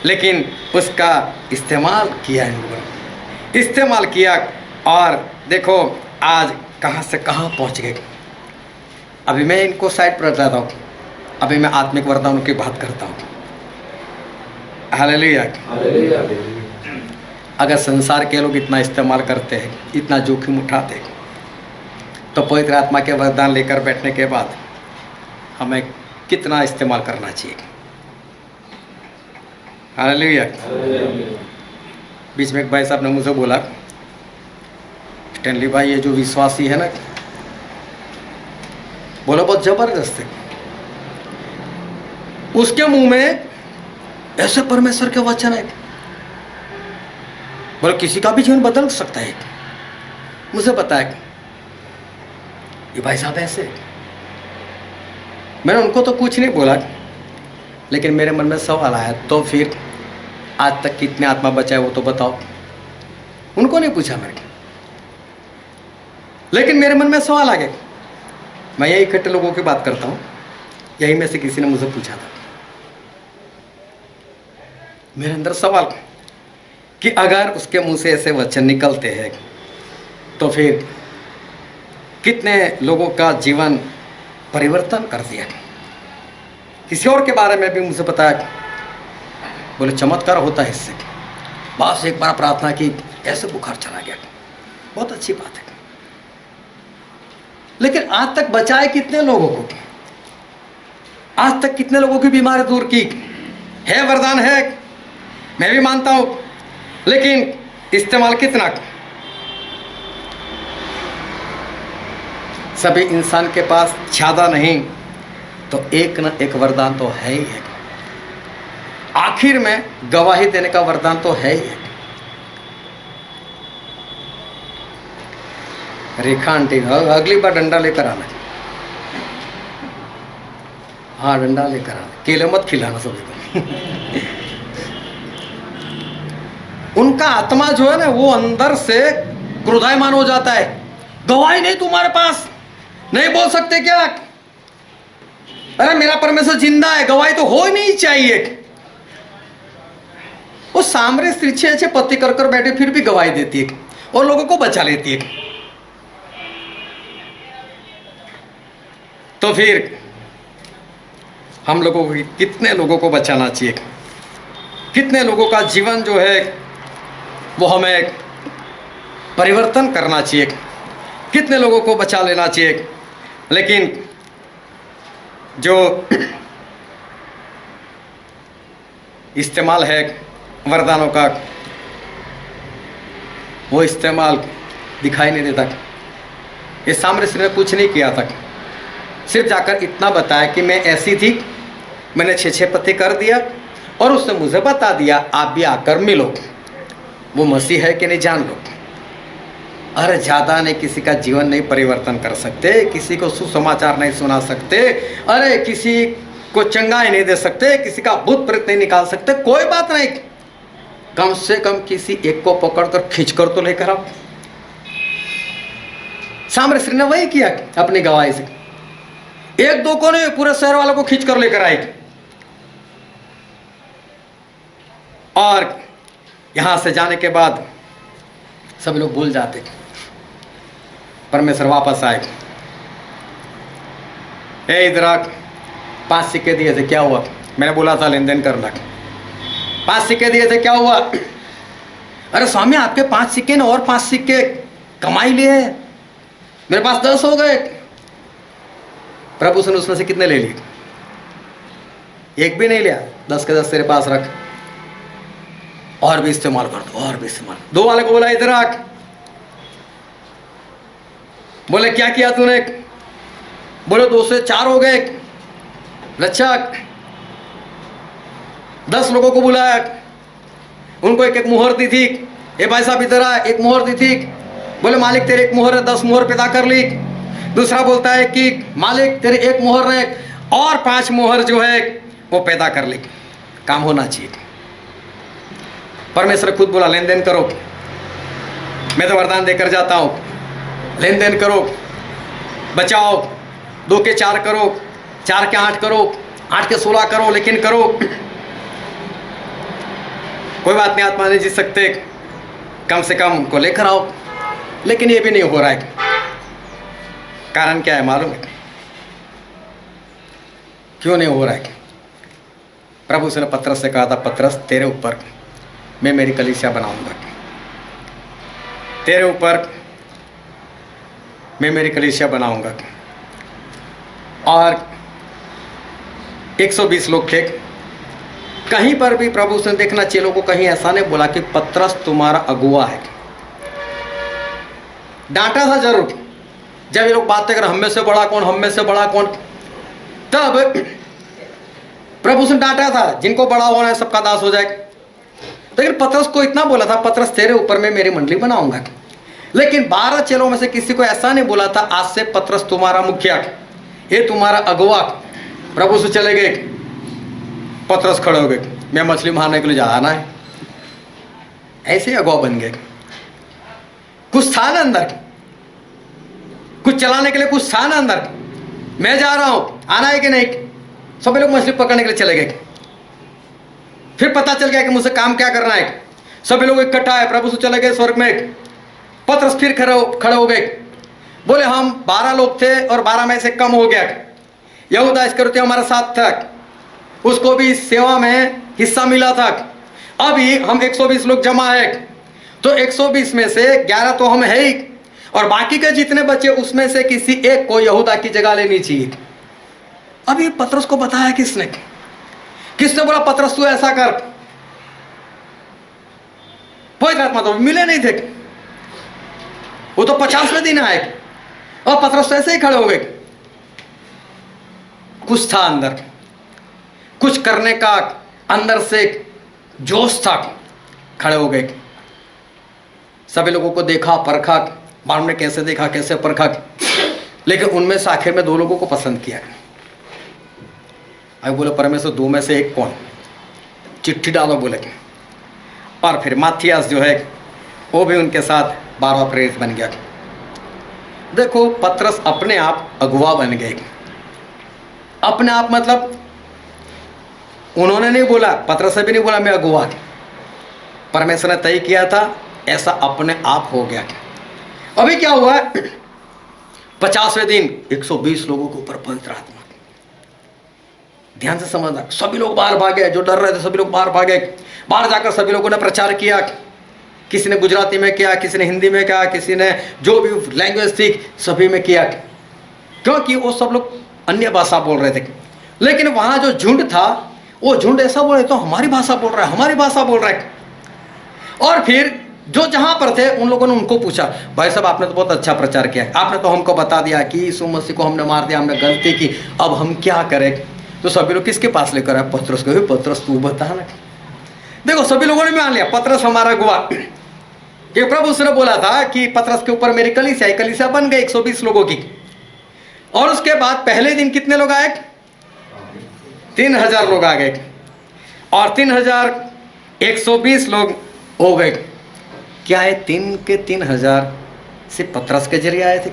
लेकिन उसका इस्तेमाल किया इन लोगों ने, इस्तेमाल किया, और देखो आज कहाँ से कहाँ पहुँच गए। अभी मैं इनको साइड पर रखता हूँ, अभी मैं आत्मिक वरदानों की बात करता हूँ। हालेलुया। अगर संसार के लोग इतना इस्तेमाल करते हैं, इतना जोखिम उठाते हैं, तो पवित्र आत्मा के वरदान लेकर बैठने के बाद हमें कितना इस्तेमाल करना चाहिए। हालेलुया। बीच में एक भाई साहब ने मुझे बोला, स्टैनली भाई ये जो विश्वासी है ना, बोला बहुत जबरदस्त है, उसके मुंह में ऐसे परमेश्वर के वचन है, बोले किसी का भी जीवन बदल सकता है। मुझे बताया ये भाई साहब ऐसे, मैंने उनको तो कुछ नहीं बोला, लेकिन मेरे मन में सवाल आया, तो फिर आज तक कितने आत्मा बचाए वो तो बताओ। उनको नहीं पूछा मैंने, लेकिन मेरे मन में सवाल आ गया। मैं यही इकट्ठे लोगों की बात करता हूँ, यही में से किसी ने मुझे पूछा था, मेरे अंदर सवाल कि अगर उसके मुंह से ऐसे वचन निकलते हैं तो फिर कितने लोगों का जीवन परिवर्तन कर दिया। किसी और के बारे में भी मुझे पता है, बोले चमत्कार होता है इससे। बस एक बार प्रार्थना की, ऐसे बुखार चला गया, बहुत अच्छी बात है। लेकिन आज तक बचाए कितने लोगों को? आज तक कितने लोगों की बीमारी दूर की? है वरदान है, मैं भी मानता हूं, लेकिन इस्तेमाल कितना? सभी इंसान के पास ज़्यादा नहीं तो एक न एक वरदान तो है ही है। आखिर में गवाही देने का वरदान तो है ही है। रेखा आंटी, अगली बार डंडा लेकर आना। हाँ, डंडा लेकर आना, केले मत खिलाना सभी को। उनका आत्मा जो है ना, वो अंदर से क्रोधायमान हो जाता है। गवाही नहीं तुम्हारे पास, नहीं बोल सकते क्या? अरे मेरा परमेश्वर जिंदा है, गवाही तो हो ही नहीं चाहिए। वो सामने स्त्री अच्छे पति कर कर बैठे फिर भी गवाही देती है और लोगों को बचा लेती है। तो फिर हम लोगों को कितने लोगों को बचाना चाहिए? कितने लोगों का जीवन जो है वो हमें परिवर्तन करना चाहिए? कितने लोगों को बचा लेना चाहिए? लेकिन जो इस्तेमाल है वरदानों का, वो इस्तेमाल दिखाई नहीं देता। ये सामने ने कुछ नहीं किया था, सिर्फ जाकर इतना बताया कि मैं ऐसी थी, मैंने 6 पति कर दिया और उसने मुझे बता दिया आप भी आकर मिलो, वो मसीह है कि नहीं जान लो। अरे ज़्यादा नहीं, किसी का जीवन नहीं परिवर्तन कर सकते, किसी को सुसमाचार नहीं सुना सकते, अरे किसी को चंगाई नहीं दे सकते, किसी का भूत प्रेत नहीं निकाल सकते, कोई बात नहीं, कम से कम किसी एक को पकड़कर खींचकर तो लेकर आओ। सामने ने वही किया अपनी गवाही से। 1-2 को नहीं, पूरे शहर वालों को खींच कर लेकर आए। और यहां से जाने के बाद सब लोग भूल जाते। परमेश्वर वापस आए, ए इधर आ, 5 सिक्के दिए थे, क्या हुआ? मैंने बोला था लेन देन करना। 5 सिक्के दिए थे, क्या हुआ? अरे स्वामी आपके 5 सिक्के ने और 5 सिक्के कमाई लिए, मेरे पास 10 हो गए। प्रभु ने उसमें से कितने ले लिए? एक भी नहीं लिया। 10 के 10 तेरे पास रख, और भी इस्तेमाल कर दो, और भी इस्तेमाल। 2 वाले को बोला इधर आ, बोले क्या किया तूने? बोले 2 से 4 हो गए। अच्छा, 10 लोगों को बुलाया, उनको एक मुहर दी थी। ए भाई साहब इधर आ, एक मुहर दी थी। बोले मालिक तेरे 1 मुहर है, 10 मुहर पैदा कर ली। दूसरा बोलता है कि मालिक तेरे 1 मुहर है और 5 मुहर जो है वो पैदा कर ली। काम होना चाहिए। परमेश्वर खुद बोला लेन देन करो, मैं तो वरदान देकर जाता हूं, लेन देन करो, बचाओ। 2 के 4 करो, 4 के 8 करो, 8 के 16 करो, लेकिन करो। कोई बात नहीं, आत्मा नहीं जीत सकते, कम से कम उनको लेकर आओ। लेकिन ये भी नहीं हो रहा है। कारण क्या है मालूम है? क्यों नहीं हो रहा है? प्रभु ने पतरस से कहा था, पतरस तेरे ऊपर मैं मेरी कलीसिया बनाऊंगा, तेरे ऊपर मैं मेरी कलीसिया बनाऊंगा। और 120 लोग थे। कहीं पर भी प्रभु ने देखना चेलों को कहीं ऐसा नहीं बोला कि पतरस तुम्हारा अगुआ है। डांटा था जरूर, जब ये लोग बातें कर हम में से बड़ा कौन, हम में से बड़ा कौन, तब प्रभु ने डांटा था जिनको बड़ा होना है सबका दास हो जाए। लेकिन पतरस को इतना बोला था, पतरस तेरे ऊपर मैं मेरी मंडली बनाऊंगा। लेकिन 12 चेलों में से किसी को ऐसा नहीं बोला था आज से पतरस तुम्हारा मुखिया, ये तुम्हारा अगुआ। प्रभु से चले गए, पतरस खड़े हो गए, मैं मछली मारने के लिए जाना है। ऐसे अगुआ बन गए। कुछ था ना अंदर, कुछ चलाने के लिए कुछ था ना अंदर। मैं जा रहा हूं, आना है कि नहीं? सभी लोग मछली पकड़ने के लिए चले गए। फिर पता चल गया कि मुझसे काम क्या करना है। सभी लोग इकट्ठा है, प्रभु से चले गए स्वर्ग में। पतरस फिर खड़े हो गए। बोले हम 12 लोग थे और 12 में से कम हो गया। यहूदा इस्करियोती हमारे साथ था, उसको भी इस सेवा में हिस्सा मिला था। अभी हम 120 लोग जमा है, तो 120 में से 11 तो हम है ही, और बाकी के जितने बच्चे उसमें से किसी एक को यहूदा की जगह लेनी चाहिए। अभी पतरस को बताया किसने? किसने बोला पतरस तू ऐसा कर? पवित्र आत्मा तो मिले नहीं थे, वो तो 50वें दिन आए और पतरस तो ऐसे ही खड़े हो गए। कुछ था अंदर, कुछ करने का अंदर से जोश था, खड़े हो गए। सभी लोगों को देखा, परखा, मालूम ने कैसे देखा कैसे परखा, लेकिन उनमें से आखिर में 2 लोगों को पसंद किया। अब बोले परमेश्वर 2 में से एक कौन? चिट्ठी डालो बोले। और फिर माथियास जो है वो भी उनके साथ 12वां प्रेरित बन गया। देखो पतरस अपने आप अगुवा बन गए। अपने आप मतलब उन्होंने नहीं बोला, पतरस से भी नहीं बोला मैं अगुवा, परमेश्वर ने तय किया था, ऐसा अपने आप हो गया। अभी क्या हुआ? 50वें दिन 120 लोगों के ऊपर पवित्र आत्मा। ध्यान से समझना, सभी लोग बाहर भागे, जो डर रहे थे सभी लोग बाहर भागे। बाहर जाकर सभी लोगों ने प्रचार किया। किसी ने गुजराती में किया, किसी ने हिंदी में किया, किसी ने जो भी लैंग्वेज थी सभी में किया, क्योंकि वो सब लोग अन्य भाषा बोल रहे थे। लेकिन वहाँ जो झुंड था वो झुंड ऐसा बोले तो हमारी भाषा बोल रहा है, हमारी भाषा बोल रहा है। और फिर जो जहाँ पर थे उन लोगों ने उनको पूछा, भाई साहब आपने तो बहुत अच्छा प्रचार किया, आपने तो हमको बता दिया कि यीशु मसीह को हमने मार दिया, हमने गलती की, अब हम क्या करें? तो सभी लोग किसके पास लेकर आए? पतरस को। पतरस तू बता ना। देखो सभी लोगों ने मान लिया पतरस हमारा गवाह, कि प्रभु उसने बोला था कि पतरस के ऊपर मेरी कलीसिया बन गई 120 लोगों की। और उसके बाद पहले दिन कितने लोग आए? 3000 लोग आ गए, और 3120 लोग हो गए। क्या है? 3 के 3000 सिर्फ पतरस के जरिए आए थे?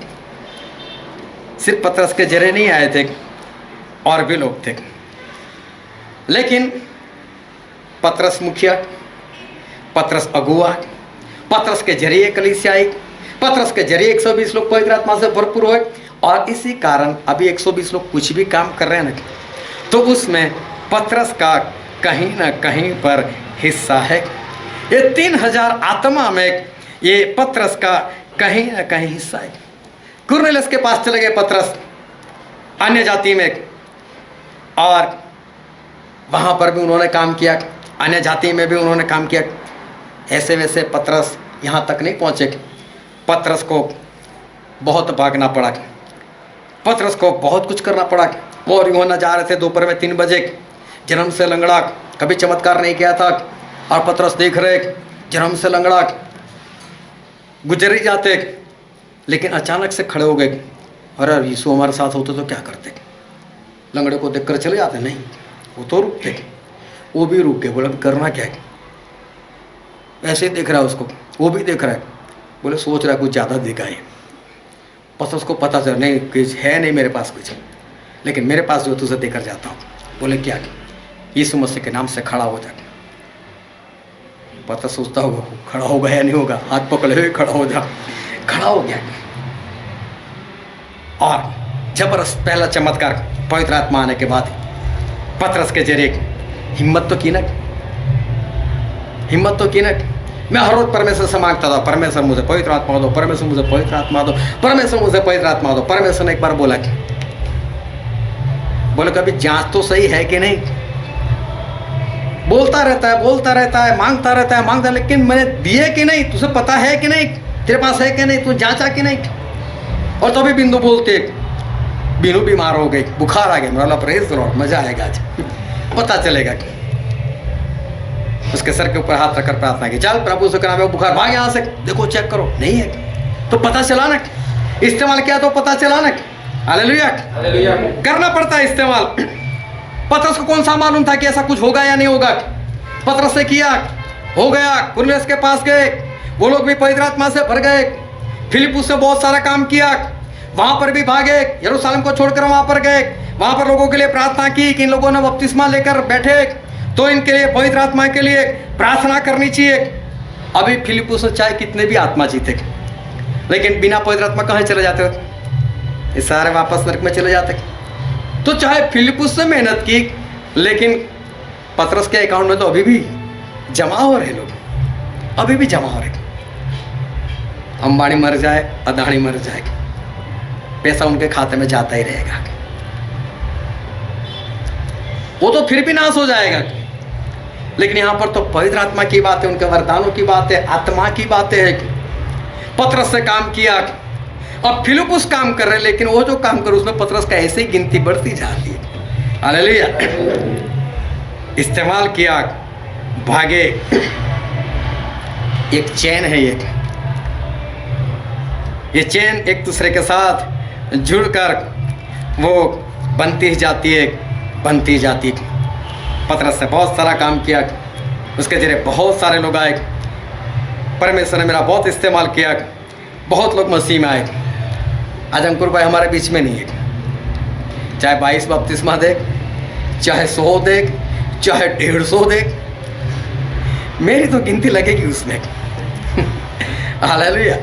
सिर्फ पतरस के जरिए नहीं आए थे, और भी लोग थे। लेकिन पतरस मुखिया, पतरस अगुआ, पतरस के जरिए कलीसिया आई, पतरस के जरिए 120 लोग पवित्र आत्मा से भरपूर हुए। और इसी कारण अभी 120 लोग कुछ भी काम कर रहे हैं ना, तो उसमें पतरस का कहीं ना कहीं पर हिस्सा है। ये 3000 आत्मा में ये पतरस का कहीं ना कहीं हिस्सा है। कुरनेलियुस के पास चले गए पतरस अन्य जाति में, और वहाँ पर भी उन्होंने काम किया, अन्य जाति में भी उन्होंने काम किया। ऐसे वैसे पतरस यहाँ तक नहीं पहुँचे। पतरस को बहुत भागना पड़ा, पतरस को बहुत कुछ करना पड़ा। और यूहन्ना जा रहे थे दोपहर में 3 बजे, जन्म से लंगड़ा, कभी चमत्कार नहीं किया था, और पतरस देख रहे जन्म से लंगड़ा गुजर ही जाते, लेकिन अचानक से खड़े हो गए। अरे यीशु हमारे साथ होते तो क्या करते? लंगड़े को देखकर चले जाते? नहीं, वो तो रुकते। वो भी रुक के बोले करना क्या है? ऐसे ही देख रहा है उसको, वो भी देख रहा है, बोले सोच रहा है कुछ ज़्यादा देखा है। पतरस को पता चला नहीं कुछ है नहीं मेरे पास कुछ, लेकिन मेरे पास जो तुझे देकर जाता हूँ। बोले क्या? यीशु मसीह के नाम से खड़ा हो जा। पतरस सोचता होगा खड़ा होगा या नहीं होगा, हाथ पकड़े हुए खड़ा हो जा। खड़ा हो गया, और जबरदस्त पहला चमत्कार पवित्र आत्मा आने के बाद पतरस के जरिए हिम्मत तो की ना। मैं हर रोज परमेश्वर से मांगता था, परमेश्वर मुझे पवित्र आत्मा दो, परमेश्वर मुझे पवित्र आत्मा दो, परमेश्वर मुझे पवित्र आत्मा दो। परमेश्वर ने एक बार बोला कि बोले कभी जांच तो सही है कि नहीं? बोलता रहता है, मांगता रहता है, लेकिन मैंने दिए कि नहीं? तुझे पता है कि नहीं? तेरे पास है कि नहीं? तू जांचा कि नहीं? और तभी बिंदु बोलते, बिनु बीमार हो गई, बुखार आ गया। मेरा प्रेज लॉर्ड, मजा आएगा आज, पता चलेगा कि उसके सर के ऊपर हाथ रखकर प्रार्थना की, चल प्रभु से नाम में बुखार भाग यहाँ से, देखो चेक करो, नहीं है तो पता चला ना, इस्तेमाल किया तो पता चला ना। हालेलुया, करना पड़ता है इस्तेमाल। पतरस को कौन सा मालूम था कि ऐसा कुछ होगा या नहीं होगा? पतरस से किया, हो गया। कुरनेलियुस के पास गए, वो लोग भी पवित्र आत्मा से भर गए। फिलिप्पुस से बहुत सारा काम किया, वहां पर भी भागे, यरूशलेम को छोड़कर वहां पर गए, वहां पर लोगों के लिए प्रार्थना की कि इन लोगों ने बपतिस्मा लेकर बैठे तो इनके लिए पवित्र आत्मा के लिए प्रार्थना करनी चाहिए। अभी फिलिप्पुस चाहे कितने भी आत्मा जीते, लेकिन बिना पवित्र आत्मा कहाँ चले जाते हो? ये सारे वापस नरक में चले जाते। तो चाहे फिलिप्पुस ने मेहनत की, लेकिन पतरस के अकाउंट में तो अभी भी जमा हो रहे लोग, अभी भी जमा हो रहे। अंबानी मर जाए, अदानी मर जाए, पैसा उनके खाते में जाता ही रहेगा, वो तो फिर भी नाश हो जाएगा। लेकिन यहाँ पर तो पवित्र आत्मा की बात है, उनके वरदानों की बात है, आत्मा की बातें है। पतरस से काम किया, अब फिलिप्पुस काम कर रहे, लेकिन वो जो काम कर उसमें पतरस का ऐसे ही गिनती बढ़ती जाती है। हालेलुया। इस्तेमाल किया, भागे। एक चैन है ये चैन एक दूसरे के साथ जुड़कर वो बनती जाती है, बनती जाती। पतरस ने बहुत सारा काम किया, उसके जरिए बहुत सारे लोग आए, परमेश्वर ने मेरा बहुत इस्तेमाल किया, बहुत लोग मसीह में आए। आज अंकुर भाई हमारे बीच में नहीं है, चाहे 22 बपतिस्मा दे, चाहे 100 दे, चाहे 150 दे, मेरी तो गिनती लगेगी उसमें। हालेलुया।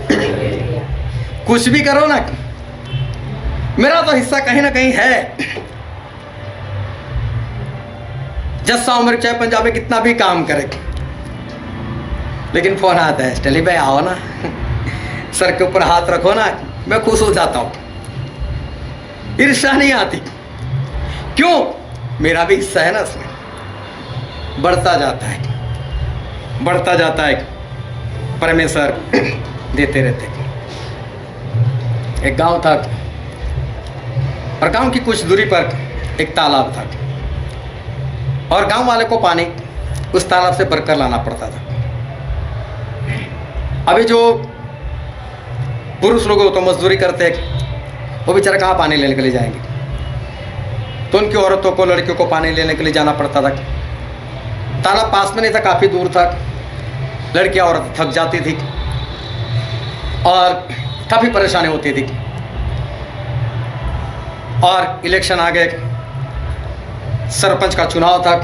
कुछ भी करो ना, मेरा तो हिस्सा कहीं ना कहीं है। जस्सा उम्र चाहे पंजाब में कितना भी काम करे, लेकिन फोन आता है, स्टेली भाई आओ ना, सर के ऊपर हाथ रखो ना, मैं खुश हो जाता हूं। ईर्ष्या नहीं आती, क्यों? मेरा भी हिस्सा है ना इसमें। बढ़ता जाता है, बढ़ता जाता है, परमेश्वर देते रहते। एक गांव था, और गांव की कुछ दूरी पर एक तालाब था, और गांव वाले को पानी उस तालाब से भरकर लाना पड़ता था। अभी जो पुरुष लोग तो मजदूरी करते, वो बेचारे कहाँ पानी लेने के लिए जाएंगे, तो उनकी औरतों को, लड़कियों को पानी लेने के लिए जाना पड़ता था। तालाब पास में नहीं था, काफ़ी दूर था। लड़कियां औरत थक जाती थी और काफ़ी परेशानी होती थी। और इलेक्शन आ गए, सरपंच का चुनाव था,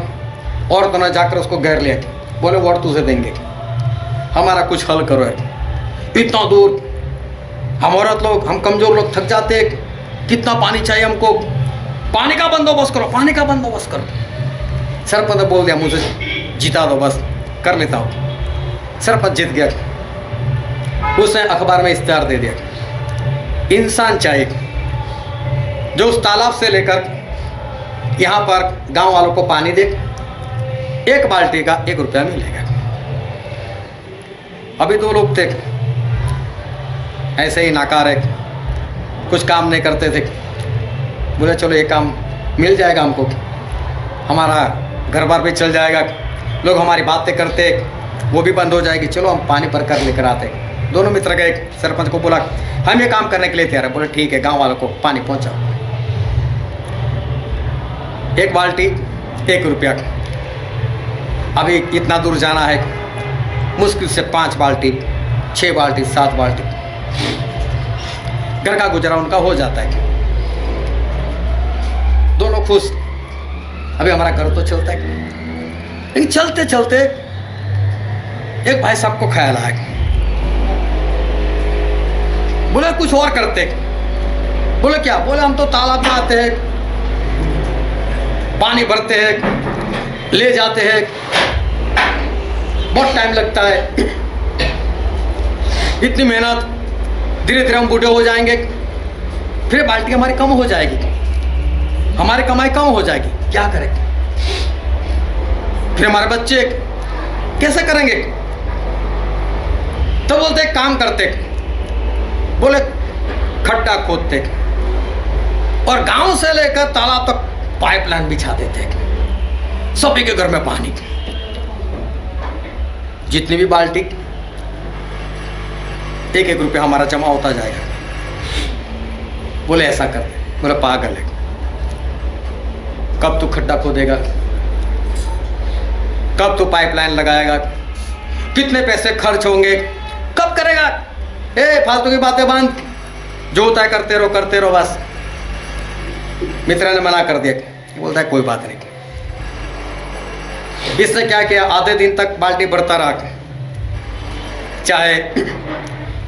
औरतों ने जाकर उसको घेर लिया, बोले वोट तुझे देंगे, हमारा कुछ हल करो। इतना दूर हम औरत लोग, हम कमज़ोर लोग थक जाते, कितना पानी चाहिए हमको, पानी का बंदोबस्त करो, पानी का बंदोबस्त करो। सरपंच ने बोल दिया मुझे जिता दो, बस कर लेता हूँ। सरपंच जीत गया, उसने अखबार में इश्तेहार दे दिया, इंसान चाहिए जो उस तालाब से लेकर यहाँ पर गांव वालों को पानी दे, 1 बाल्टी का 1 रुपया मिलेगा। अभी 2 लोग थे ऐसे ही नाकारे, कुछ काम नहीं करते थे, बोले चलो ये काम मिल जाएगा हमको, हमारा घर बार भी चल जाएगा, लोग हमारी बातें करते वो भी बंद हो जाएगी, चलो हम पानी भर कर लेकर आते। दोनों मित्र गए, सरपंच को बोला हम ये काम करने के लिए तैयार है। बोले ठीक है, गांव वालों को पानी पहुंचाओ। 1 बाल्टी 1 रुपया। अभी इतना दूर जाना है, मुश्किल से 5 बाल्टी, 6 बाल्टी, 7 बाल्टी, घर का गुजारा उनका हो जाता है। दोनों खुश, अभी हमारा घर तो चलता है। लेकिन चलते चलते एक भाई साहब को ख्याल आया, बोले कुछ और करते। बोले क्या? बोले हम तो तालाब में आते हैं, पानी भरते हैं, ले जाते हैं, बहुत टाइम लगता है, इतनी मेहनत, धीरे धीरे हम बूढ़े हो जाएंगे, फिर बाल्टी हमारी कम हो जाएगी, हमारी कमाई कम हो जाएगी, क्या करेंगे? फिर हमारे बच्चे कैसे करेंगे? तो बोलते काम करते, बोले खड्डा खोदते और गांव से लेकर तालाब तक पाइपलाइन बिछा देते, सभी के घर में पानी, जितनी भी बाल्टी 1-1 रुपया हमारा जमा होता जाएगा। बोले ऐसा करते। बोले पागल है, कब तू खड्डा खोदेगा, कब तू पाइपलाइन लगाएगा, कितने पैसे खर्च होंगे, कब करेगा? फालतू की बातें बंद, जो होता है करते रहो बस। मित्र ने मना कर दिया, बोलता है कोई बात नहीं। इसने क्या किया, आधे दिन तक बाल्टी भरता रहा, चाहे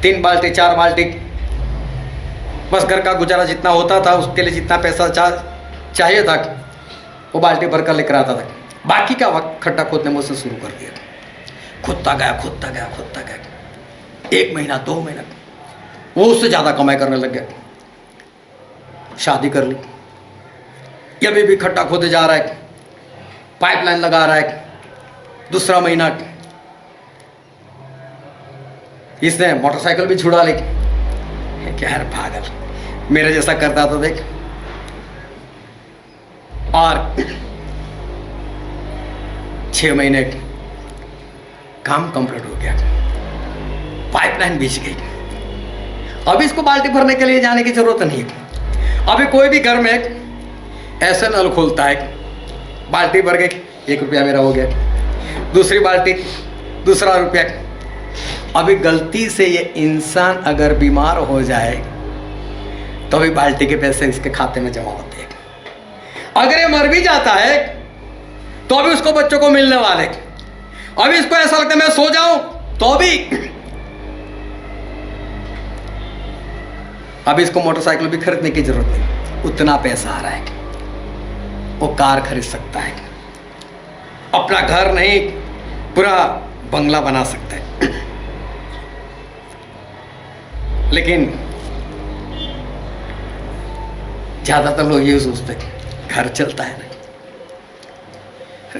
3 बाल्टी 4 बाल्टी, बस घर का गुजारा जितना होता था, उसके लिए जितना पैसा चाहिए था वो बाल्टी भर कर लेकर आता था। बाकी का वक्त खड्डा खोदने मुझसे शुरू कर दिया। खोदता गया। 1 महीना 2 महीना वो उससे ज़्यादा कमाई करने लग गया। शादी कर ली, ये अभी भी खड्डा खोदे जा रहा है, पाइपलाइन लगा रहा है। दूसरा महीना इसने मोटरसाइकिल भी छुड़ा ली। क्या है पागल, मेरे जैसा करता तो देख। और 6 महीने काम कंप्लीट हो गया, पाइपलाइन बिछ गई। अभी इसको बाल्टी भरने के लिए जाने की जरूरत नहीं है। अभी कोई भी घर में ऐसे नल खोलता है, बाल्टी भर गई, 1 रुपया मेरा हो गया। दूसरी बाल्टी, दूसरा रुपया। अभी गलती से ये इंसान अगर बीमार हो जाए तो अभी बाल्टी के पैसे इसके खाते में जमा होते हैं। अगर ये मर भी जाता है तो अभी उसको बच्चों को मिलने वाले। अभी इसको ऐसा लगता है मैं सो जाऊं तो भी अभी इसको मोटरसाइकिल भी खरीदने की जरूरत नहीं, उतना पैसा आ रहा है, वो कार खरीद सकता है, अपना घर नहीं पूरा बंगला बना सकता है। लेकिन ज्यादातर लोग ये सोचते हैं घर चलता है ना,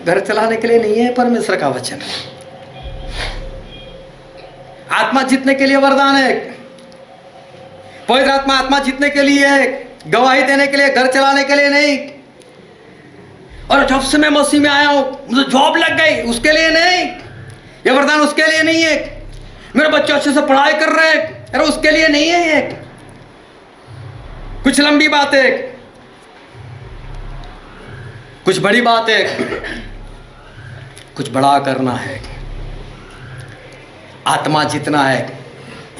घर चलाने के लिए नहीं है, परमेश्वर का वचन है। आत्मा जीतने के लिए वरदान है, पवित्र आत्मा आत्मा जीतने के लिए है, गवाही देने के लिए, घर चलाने के लिए नहीं। और जब से मैं मसीह में आया हूं मुझे जॉब लग गई, उसके लिए नहीं। ये वरदान उसके लिए नहीं है। मेरे बच्चे अच्छे से पढ़ाई कर रहे हैं, अरे उसके लिए नहीं है ये। कुछ लंबी बात है, कुछ बड़ी बात है, कुछ बड़ा करना है, आत्मा जीतना है।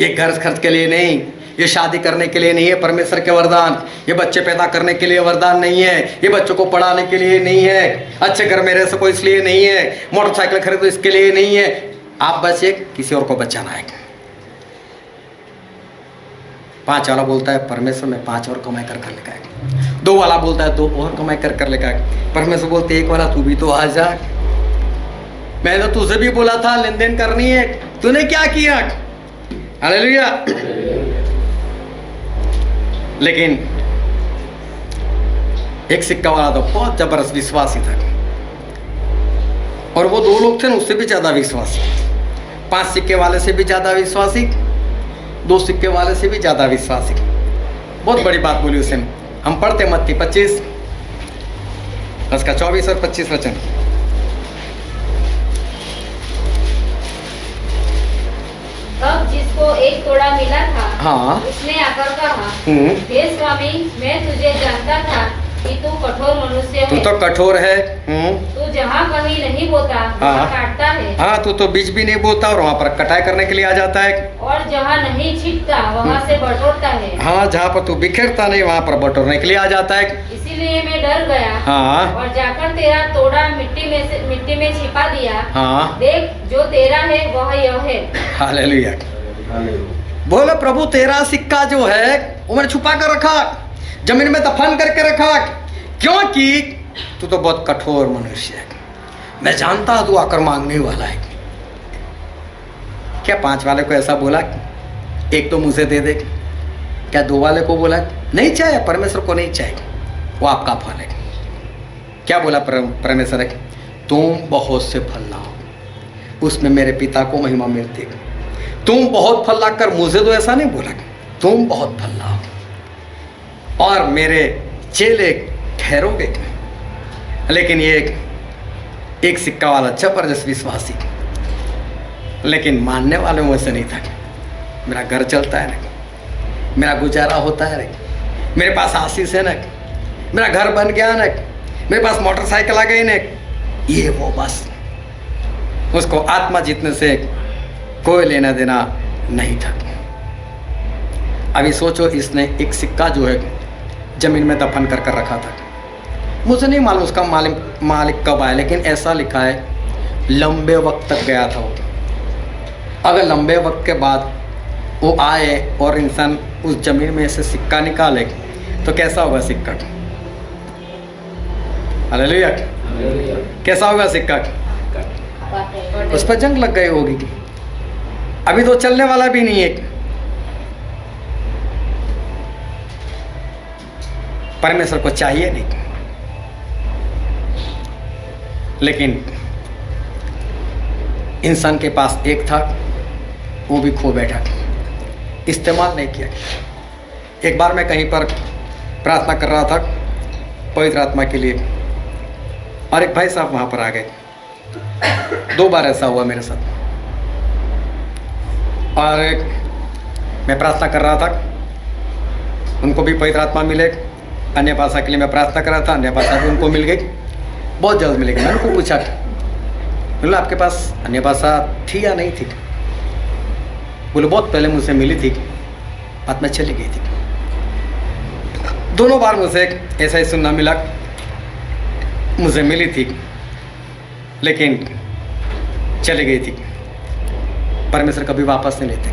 ये घर खर्च के लिए नहीं, ये शादी करने के लिए नहीं है परमेश्वर के वरदान। ये बच्चे पैदा करने के लिए वरदान नहीं है, ये बच्चों को पढ़ाने के लिए नहीं है, अच्छे घर में रह सको इसलिए नहीं है, मोटरसाइकिल खरीदो इसके लिए नहीं है। आप बस एक किसी और को बचाना है। 5 वाला बोलता है परमेश्वर में 5 और कमाई कर लेकर आए। 2 वाला बोलता है 2 और कमाई कर लेकर आए। परमेश्वर बोलते 1 वाला तू भी तो आ जा, मैंने तुझे भी बोला था लेन देन करनी है, तूने क्या किया? हालेलुया। लेकिन एक सिक्का वाला तो बहुत जबरदस्त विश्वासी था, और वो 2 लोग थे ना उससे भी ज्यादा विश्वासी, 5 सिक्के वाले से भी ज्यादा विश्वासी, 2 सिक्के वाले से भी ज्यादा विश्वासी। बहुत बड़ी बात बोली उसने। हम पढ़ते मत्ती 25 उसका 24 और 25 वचन। तब जिसको 1 तोड़ा मिला था, हाँ। उसने आकर कहा, हे स्वामी, मैं तुझे जानता था कि तू कठोर मनुष्य तू है। तो कठोर है। तू जहाँ कहीं नहीं बोता वहाँ काटता है, हाँ, तू तो बीज भी नहीं बोता और वहाँ पर कटाई करने के लिए आ जाता है। और जहाँ नहीं छिटता वहाँ से बटोरता है। हाँ, जहाँ पर तू बिखेरता नहीं वहाँ पर बटोरने के लिए आ जाता है। इसीलिए मैं डर गया, हाँ। और जाकर तेरा तोड़ा मिट्टी में छिपा दिया। हाँ। देख, जो तेरा है वह यह है। हालेलुया। बोलो प्रभु, तेरा सिक्का जो है वो मैंने छुपा कर रखा, जमीन में दफन करके रखा, क्योंकि तू तो बहुत कठोर मनुष्य है। मैं जानता तू आकर मांगने वाला है। क्या 5 वाले को ऐसा बोला, 1 तो मुझे दे दे? क्या 2 वाले को बोला नहीं चाहिए? परमेश्वर को नहीं चाहिए, वो आपका फल है। क्या बोला परमेश्वर है? तुम बहुत से फल लाओ, उसमें मेरे पिता को महिमा मिलती है। तुम बहुत फल लाकर, मुझे तो ऐसा नहीं बोला, तुम बहुत फल लाओ और मेरे चेले ठहरोगे। लेकिन ये एक सिक्का वाला जबरदस्त विश्वासी, लेकिन मानने वाले में वैसे नहीं था। मेरा घर चलता है ना, मेरा गुजारा होता है ना, मेरे पास आशीष है ना, मेरा घर बन गया ना, मेरे पास मोटरसाइकिल आ गई ना, ये वो बस। उसको आत्मा जीतने से कोई लेना देना नहीं था। अभी सोचो, इसने एक सिक्का जो है जमीन में दफन कर रखा था। मुझे नहीं मालूम उसका मालिक कब आया, लेकिन ऐसा लिखा है लंबे वक्त तक गया था वो। अगर लंबे वक्त के बाद वो आए और इंसान उस जमीन में से सिक्का निकाले तो कैसा होगा सिक्का? हालेलुया। कैसा होगा सिक्का? उस पर जंग लग गई होगी। अभी तो चलने वाला भी नहीं है। परमेश्वर को चाहिए नहीं, लेकिन इंसान के पास एक था, वो भी खो बैठा, इस्तेमाल नहीं किया। एक बार मैं कहीं पर प्रार्थना कर रहा था पवित्र आत्मा के लिए, और एक भाई साहब वहाँ पर आ गए। 2 बार ऐसा हुआ मेरे साथ। और मैं प्रार्थना कर रहा था, उनको भी पवित्र आत्मा मिले। अन्य भाषा के लिए मैं प्रार्थना कर रहा था, अन्य भाषा भी उनको मिल गई, बहुत जल्द मिलेगी। मैंने उनको पूछा, बोला आपके पास अन्य भाषा थी या नहीं थी? बोले बहुत पहले मुझसे मिली थी, बाद में चली गई थी। दोनों बार मुझे ऐसा ही सुनना मिला, मुझे मिली थी लेकिन चली गई थी। परमेश्वर कभी वापस नहीं लेते,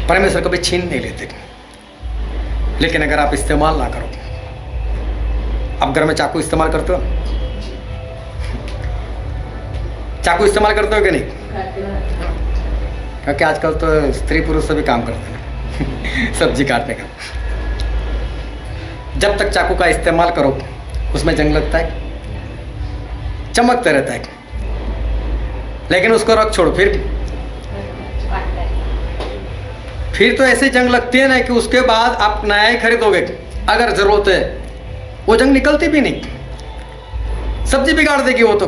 परमेश्वर कभी छीन नहीं लेते। लेकिन अगर आप इस्तेमाल ना करो, आप घर में चाकू इस्तेमाल करते हो? चाकू इस्तेमाल करते हो कि नहीं? क्योंकि आजकल तो स्त्री पुरुष सभी काम करते हैं सब्जी काटने का। जब तक चाकू का इस्तेमाल करो उसमें जंग लगता है, चमकता रहता है, लेकिन उसको रख छोड़ो, फिर तो ऐसे जंग लगती है ना कि उसके बाद आप नया ही खरीदोगे अगर जरूरत है। वो जंग निकलती भी नहीं, सब्जी बिगाड़ देगी वो तो।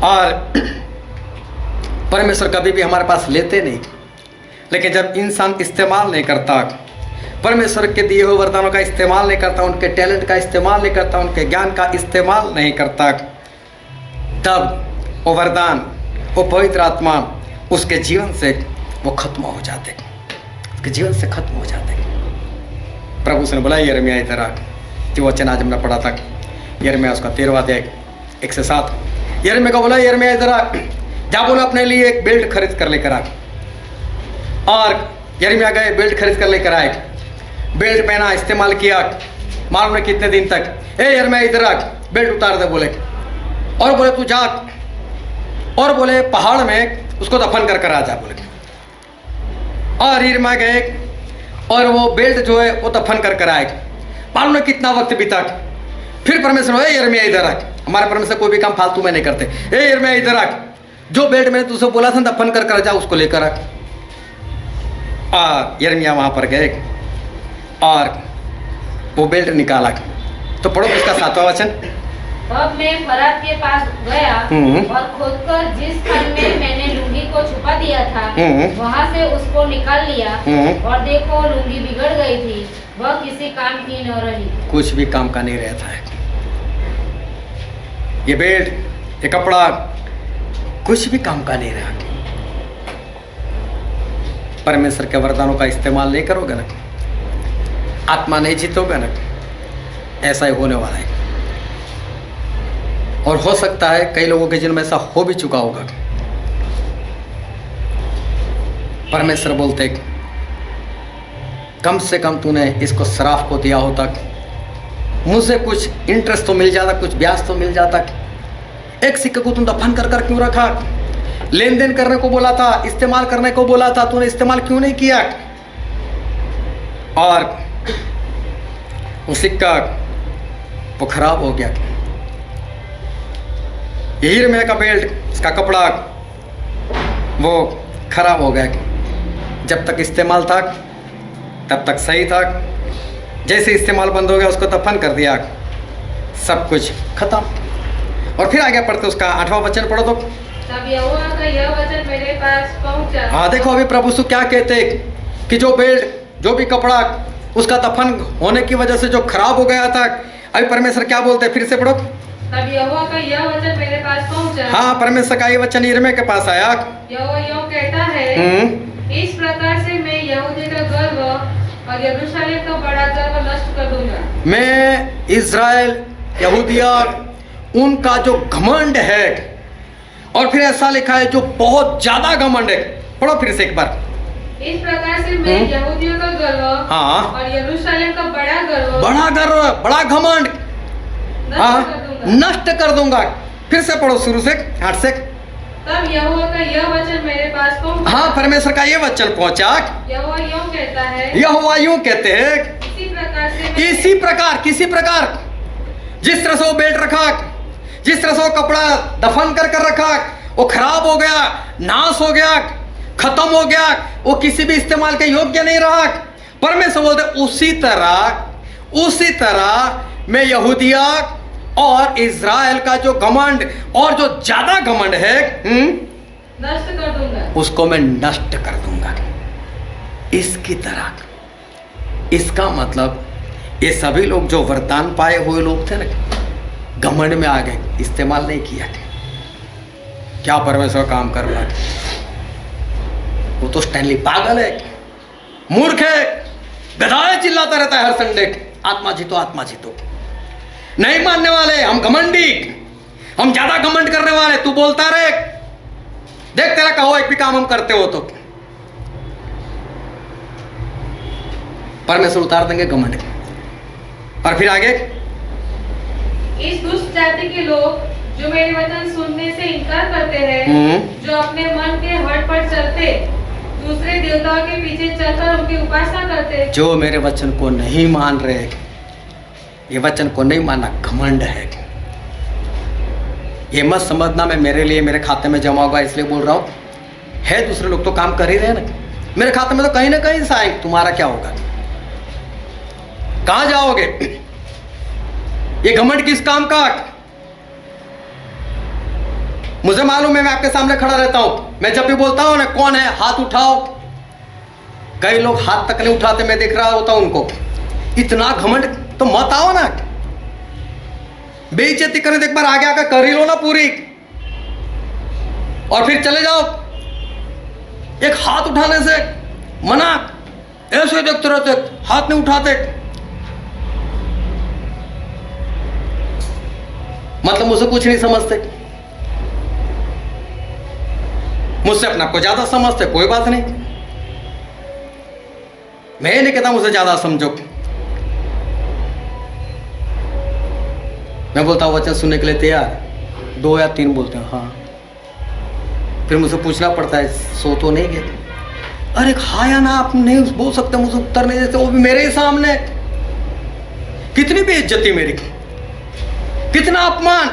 और परमेश्वर कभी भी हमारे पास लेते नहीं, लेकिन जब इंसान इस्तेमाल नहीं करता, परमेश्वर के दिए हुए वरदानों का इस्तेमाल नहीं करता, उनके टैलेंट का इस्तेमाल नहीं करता, उनके ज्ञान का इस्तेमाल नहीं करता, तब वो वरदान, वो पवित्र आत्मा उसके जीवन से वो खत्म हो जाते, उसके जीवन से खत्म हो जाते। प्रभु से ने बोला यिर्मयाह इधर आ, जो वचन आज हमने पढ़ा था यिर्मयाह उसका 13वां अध्याय 1 से 7। यिर्मयाह को बोला यिर्मयाह इधर आ, जा बोला अपने लिए एक बेल्ट खरीद कर लेकर आ। और यिर्मयाह गए, बेल्ट खरीद कर लेकर आए, बेल्ट पहना, इस्तेमाल किया, मालूम नहीं कितने दिन तक। ए यिर्मयाह इधर आ, बेल्ट उतार दे बोले, और बोले तू जा, और बोले पहाड़ में उसको दफन कर कर आ जा बोले। और यिर्मयाह गए और वो बेल्ट जो है वो दफन कर कर आए। मालूम नहीं कितना वक्त बीता, फिर परमेश्वर ए यिर्मयाह इधर आ। हमारे परमेश्वर कोई भी काम फालतू में नहीं करते। ए यिर्मयाह इधर आ, जो बेल्ट मैंने तुझसे बोला था दफन कर कर जा, उसको लेकर आ। यिर्मयाह वहां पर गए और वो बेल्ट निकाला। तो पढ़ो उसका 7वां वचन। तब मैं फरात के पास गया और खोदकर जिस खन में मैंने लुंगी को छुपा दिया था वहां से उसको निकाल लिया, और देखो लुंगी बिगड़ गई थी, वह किसी काम की न रही। कुछ भी काम का नहीं रहता है। ये बेल्ट, ये कपड़ा कुछ भी काम का नहीं रहा। परमेश्वर के वरदानों का इस्तेमाल नहीं करोगे ना, आत्मा नहीं जीतोगे ना, ऐसा ही होने वाला है। और हो सकता है कई लोगों के जीवन में ऐसा हो भी चुका होगा। परमेश्वर बोलते कम से कम तूने इसको शराफ को दिया होता, मुझसे कुछ इंटरेस्ट तो मिल जाता, कुछ ब्याज तो मिल जाता। एक सिक्के को तुम दफन कर कर क्यों रखा? लेन देन करने को बोला था, इस्तेमाल करने को बोला था, तूने इस्तेमाल क्यों नहीं किया? और वो सिक्का वो खराब हो गया। यिर्मयाह का बेल्ट, इसका कपड़ा वो खराब हो गया। जब तक इस्तेमाल था तब तक सही था, जैसे इस्तेमाल बंद हो गया उसको दफन कर दिया, सब कुछ खत्म। और फिर आगे पढ़ते उसका 8वां वचन पढ़ो तो। तब यहोवा का यह वचन मेरे पास पहुंचा। हाँ देखो अभी प्रभु यीशु क्या कहते कि जो बेल्ट, जो भी कपड़ा उसका दफन होने की वजह से जो खराब हो गया था, अभी परमेश्वर क्या बोलते हैं? फिर से पढ़ो। तब यहोवा का यह वचन मेरे पास पहुंचा। हाँ, परमेश्वर का ये वचन यिर्मयाह के पास आया। यहोवा यूं कहता है, इस प्रकार से मैं यहूदी का गर्व और यरूशलेम का बड़ा गर्व नष्ट कर दूंगा। मैं इज़राइल, यहूदिया, उनका जो घमंड है और फिर ऐसा लिखा है जो बहुत ज्यादा घमंड है। पढ़ो फिर से एक बार। इस प्रकार से मैं यहूदियों का गर्व हाँ। और यरूशलेम का बड़ा गर्व बड़ा गर्व, बड़ा घमंड नष्ट कर दूंगा। नष्ट कर दूंगा। फिर से पढ़ो शुरू से 8 से। तब यहोवा का यह वचन मेरे पास पहुंचा। हाँ, परमेश्वर का ये वचन पहुंचा। यहोवा यूं कहता है, यहोवा यूं कहते हैं, इसी प्रकार से मैं- इसी प्रकार, किसी प्रकार, जिस तरह से वो बेल्ट रखा, जिस तरह से वो कपड़ा दफन कर कर रखा, वो खराब हो गया, नाश हो गया, खत्म हो गया, वो किसी भी इस्तेमाल के योग्य नहीं रहा। परमेश्वर बोलते उसी तरह मैं यहूदिया और इज़राइल का जो घमंड और जो ज्यादा घमंड है नष्ट कर दूंगा। उसको मैं नष्ट कर दूंगा। इसकी तरह, इसका मतलब ये सभी लोग जो वरदान पाए हुए लोग थे ना, घमंड में आ गए, इस्तेमाल नहीं किया। क्या परमेश्वर काम कर रहा है? वो तो स्टैनली पागल है, मूर्ख है, गधा है, चिल्लाता रहता है हर संडे, आत्मा जीतो, आत्मा जीतो। नहीं मानने वाले, हम घमंडी, हम ज्यादा घमंड करने वाले। तू बोलता रहे, देख तेरा कहो एक भी काम हम करते हो तो परमेश्वर उतार देंगे घमंड। और फिर आगे, इस दुष्ट जाति के लोग जो मेरे वचन सुनने से इनकार करते हैं, जो अपने मन के हट पर चलते, दूसरे देवताओं के पीछे चलकर उनकी उपासना करते, जो मेरे वचन को नहीं मान रहे, ये वचन को नहीं मानना घमंड है। ये मत समझना मैं मेरे लिए मेरे खाते में जमा होगा इसलिए बोल रहा हूं। है दूसरे लोग तो काम कर ही रहे ना, मेरे खाते में तो कहीं ना कहीं से आए। तुम्हारा क्या होगा? कहां जाओगे? ये घमंड किस काम का? मुझे मालूम है, मैं आपके सामने खड़ा रहता हूं, मैं जब भी बोलता हूं ना कौन है हाथ उठाओ, कई लोग हाथ तक नहीं उठाते, मैं देख रहा होता हूं उनको। इतना घमंड तो मत आओ ना, बेइज्जती करने तो एक बार आगे आकर कर ही लो ना पूरी, और फिर चले जाओ। एक हाथ उठाने से मना, ऐसे देखते रहते, हाथ नहीं उठाते, मतलब मुझसे कुछ नहीं समझते, मुझसे अपने आप को ज्यादा समझते। कोई बात नहीं, मैं नहीं कहता मुझसे ज्यादा समझो। मैं बोलता हूँ वचन सुनने के लिए तैयार, 2 या 3 बोलते हैं हाँ, फिर मुझे पूछना पड़ता है सो तो नहीं गए? अरे हाँ या ना आप नहीं बोल सकते, मुझे उत्तर नहीं देते, वो भी मेरे ही सामने। कितनी बेइज्जती मेरी, कितना अपमान।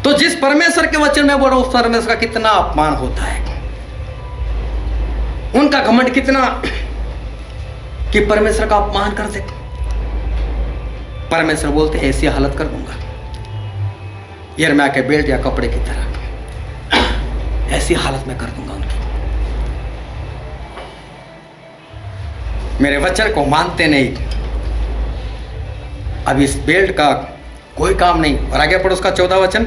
तो जिस परमेश्वर के वचन में बोल रहा हूं, उस परमेश्वर का कितना अपमान होता है, उनका घमंड कितना कि परमेश्वर का अपमान कर दे। परमेश्वर बोलते ऐसी हालत कर दूंगा यिर्मयाह के बेल्ट या कपड़े की तरह, ऐसी हालत में कर दूंगा उनकी। मेरे वचन को मानते नहीं, अब इस बेल्ट का कोई काम नहीं। और आगे पढ़ो उसका 14 वचन।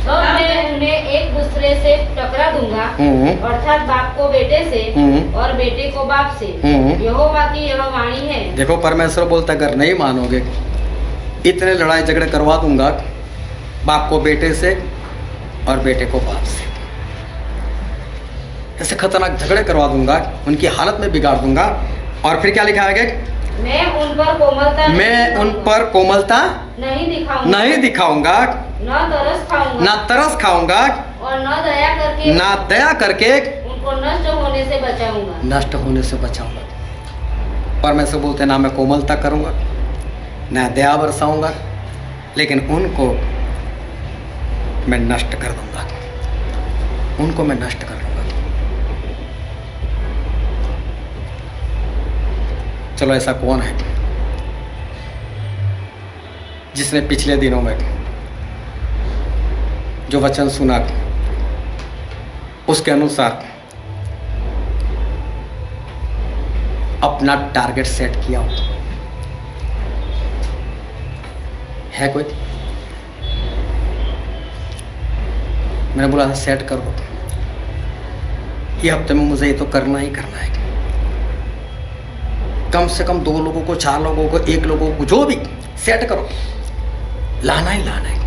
तो मैं उन्हें एक दूसरे से टकरा दूंगा, अर्थात बाप को बेटे से और बेटे को बाप से। यहोवा की यह वाणी है। देखो परमेश्वर बोलता अगर नहीं मानोगे, इतने लड़ाई झगड़े करवा दूंगा, बाप को बेटे से और बेटे को बाप से, ऐसे खतरनाक झगड़े करवा दूंगा, उनकी हालत में बिगाड़ दूंगा। और फिर क्या लिखा है? मैं उन पर कोमलता नहीं दिखाऊंगा, न तरस खाऊंगा और न दया करके उनको नष्ट होने से बचाऊंगा। परमेश्वर बोलते ना मैं कोमलता करूंगा, ना दया बरसाऊंगा, लेकिन उनको मैं नष्ट कर दूंगा, उनको मैं नष्ट कर दूंगा। चलो ऐसा कौन है जिसने पिछले दिनों में जो वचन सुना उसके अनुसार अपना टारगेट सेट किया हो? है कोई? मैंने बोला था सेट करो, ये हफ्ते में मुझे ये तो करना ही करना है, कम से कम 2 लोगों को, 4 लोगों को, 1 लोगों को, जो भी सेट करो, लाना ही लाना है।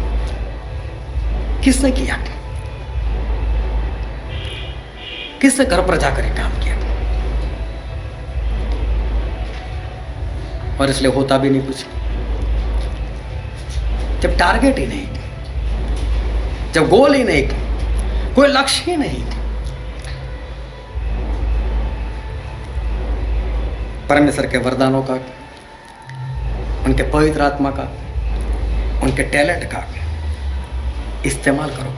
किसने किया? किसने घर पर जाकर काम किया? और इसलिए होता भी नहीं कुछ। जब टारगेट ही नहीं, जब गोल ही नहीं, कोई लक्ष्य ही नहीं, परमेश्वर के वरदानों का, उनके पवित्र आत्मा का, उनके टैलेंट का इस्तेमाल करो।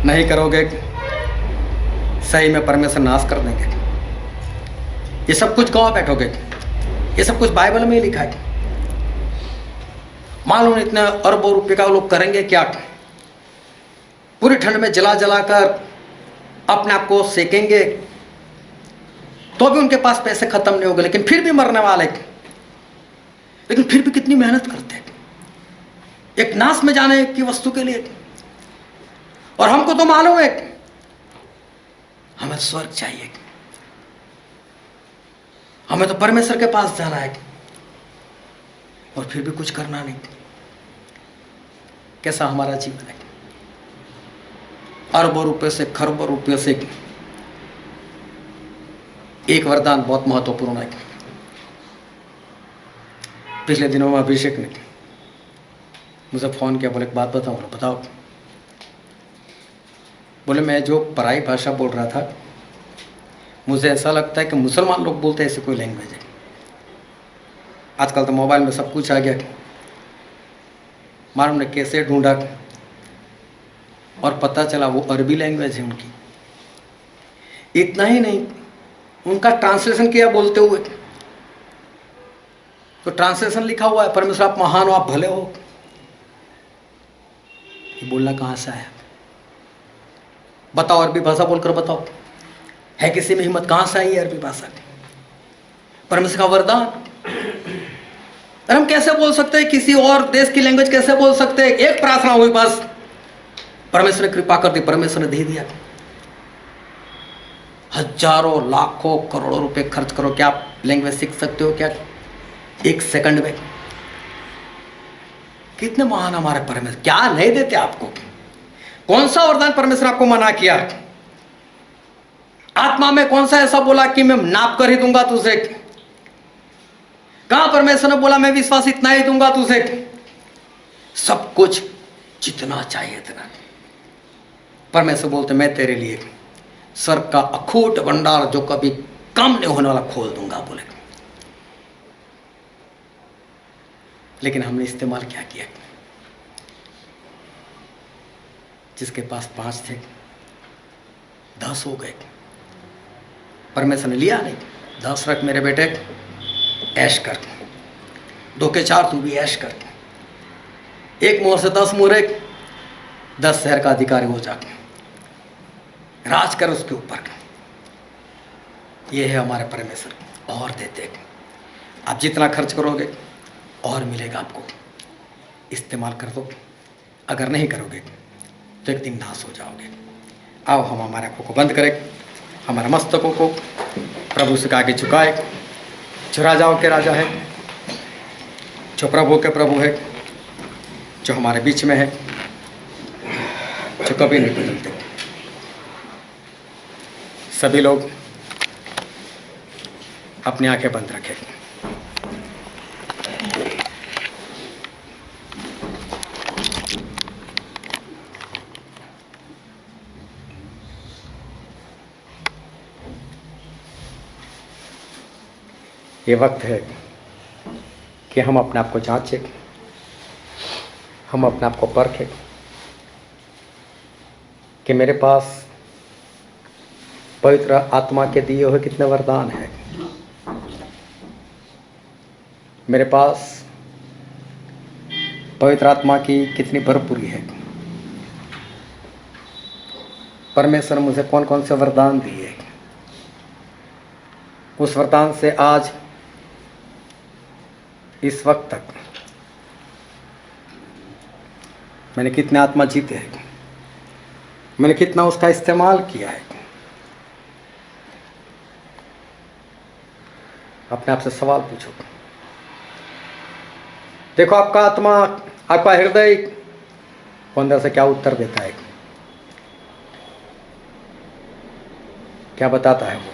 नहीं करोगे, सही में परमेश्वर नाश कर देंगे। ये सब कुछ कहाँ बैठोगे? ये सब कुछ बाइबल में ही लिखा है। मालूम इतने अरबों रुपए का लोग करेंगे क्या? पूरी ठंड में जला जला कर अपने आप को सेकेंगे तो भी उनके पास पैसे खत्म नहीं होंगे, लेकिन फिर भी मरने वाले, लेकिन फिर भी कितनी मेहनत करते हैं एक नाश में जाने की वस्तु के लिए। और हमको तो मालूम है हमें स्वर्ग चाहिए, हमें तो परमेश्वर के पास जाना है, और फिर भी कुछ करना नहीं। कैसा हमारा जीवन है? अरबों रुपए से, खरबों रुपए से एक वरदान बहुत महत्वपूर्ण है। पिछले दिनों में अभिषेक ने मुझे फोन किया, बोले एक बात बताओ। बताओ। बोले मैं जो पराई भाषा बोल रहा था, मुझे ऐसा लगता है कि मुसलमान लोग बोलते हैं ऐसी कोई लैंग्वेज है। आजकल तो मोबाइल में सब कुछ आ गया। मालूम ने कैसे ढूंढा और पता चला वो अरबी लैंग्वेज है उनकी। इतना ही नहीं, उनका ट्रांसलेशन किया बोलते हुए, तो ट्रांसलेशन लिखा हुआ है, परमेश्वर आप महान हो, आप भले हो। ये बोलना कहाँ से आया? बताओ, अरबी भाषा बोलकर बताओ। है किसी में हिम्मत? कहाँ से आई है अरबी भाषा? परमेश्वर का वरदान। और हम कैसे बोल सकते हैं? किसी और देश की लैंग्वेज कैसे बोल सकते हैं? एक प्रार्थना हुई बस, परमेश्वर ने कृपा कर दी, परमेश्वर ने दे दिया। हजारों, लाखों, करोड़ों रुपए खर्च करो, क्या आप लैंग्वेज सीख सकते हो क्या 1 सेकंड में? कितने महान हमारे परमेश्वर, क्या नहीं देते आपको? कौन सा वरदान परमेश्वर आपको मना किया? आत्मा में कौन सा ऐसा बोला कि मैं नाप कर ही दूंगा तुझे? कहां परमेश्वर ने बोला मैं विश्वास इतना ही दूंगा तुझे? सब कुछ जितना चाहिए इतना। परमेश्वर बोलते मैं तेरे लिए स्वर्ग का अखूट भंडार जो कभी कम नहीं होने वाला खोल दूंगा, बोले। लेकिन हमने इस्तेमाल क्या किया? जिसके पास 5 थे 10 हो गए। परमेश्वर ने लिया नहीं। 10 रख मेरे बेटे, ऐश कर। 2 के 4 तू भी ऐश कर। 1 मोहर से 10 मोहरे, 10 शहर का अधिकारी हो जाके राज कर उसके ऊपर। ये है हमारे परमेश्वर, और देते। आप जितना खर्च करोगे और मिलेगा आपको। इस्तेमाल कर दो। अगर नहीं करोगे तो एक दिन नाश हो जाओगे। आओ हम हमारे आंखों को बंद करें, हमारे मस्तकों को प्रभु से आगे झुकाए। जो राजाओं के राजा है, जो प्रभु के प्रभु है, जो हमारे बीच में है, जो कभी नहीं बदलते। सभी लोग अपनी आंखें बंद रखें। ये वक्त है कि हम अपने आप को जांचें, हम अपने आप को परखें कि मेरे पास पवित्र आत्मा के दिए हुए कितने वरदान हैं। मेरे पास पवित्र आत्मा की कितनी भरपूरी है। परमेश्वर मुझे कौन कौन से वरदान दिए, उस वरदान से आज इस वक्त तक मैंने कितने आत्मा जीते हैं, मैंने कितना उसका इस्तेमाल किया है। अपने आप से सवाल पूछो। देखो आपका आत्मा, आपका हृदय वो अंदर से क्या उत्तर देता है, क्या बताता है वो।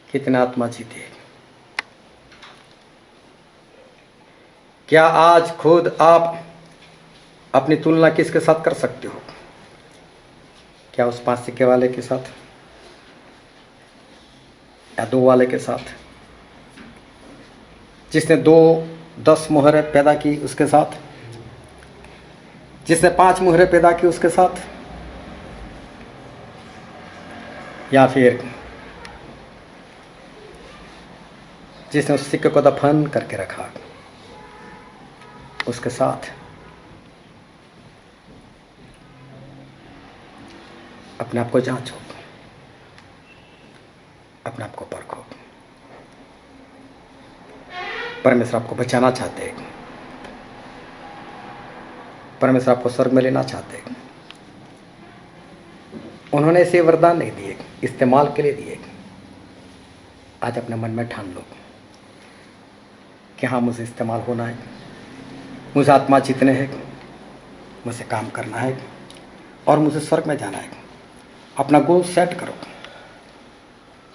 कितना आत्मा जीती है। क्या आज खुद आप अपनी तुलना किसके साथ कर सकते हो? क्या उस 5 सिक्के वाले के साथ या 2 वाले के साथ? जिसने 10 मोहरें पैदा की उसके साथ? जिसने 5 मोहरें पैदा की उसके साथ? या फिर जिसने उस सिक्के को दफन करके रखा उसके साथ? अपने आप को जांचो, अपने आप को परखो। परमेश्वर आपको बचाना चाहते हैं, परमेश्वर आपको स्वर्ग में लेना चाहते हैं। उन्होंने ऐसे वरदान नहीं दिए, इस्तेमाल के लिए दिए। आज अपने मन में ठान लो कि हाँ, मुझे इस्तेमाल होना है, मुझे आत्मा जीतने हैं, मुझे काम करना है और मुझे स्वर्ग में जाना है। अपना गोल सेट करो,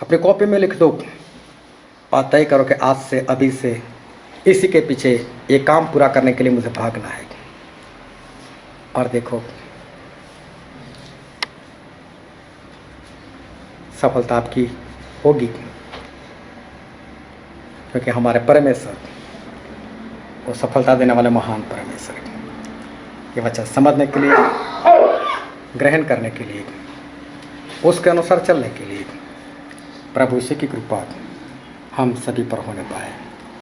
अपने कॉपी में लिख दो और तय करो कि आज से, अभी से इसी के पीछे ये काम पूरा करने के लिए मुझे भागना है। और देखो सफलता आपकी होगी, क्योंकि हमारे परमेश्वर वो सफलता देने वाले महान परमेश्वर है। ये वचन समझने के लिए, ग्रहण करने के लिए, उसके अनुसार चलने के लिए प्रभु यीशु की कृपा हम सभी पर होने पाए।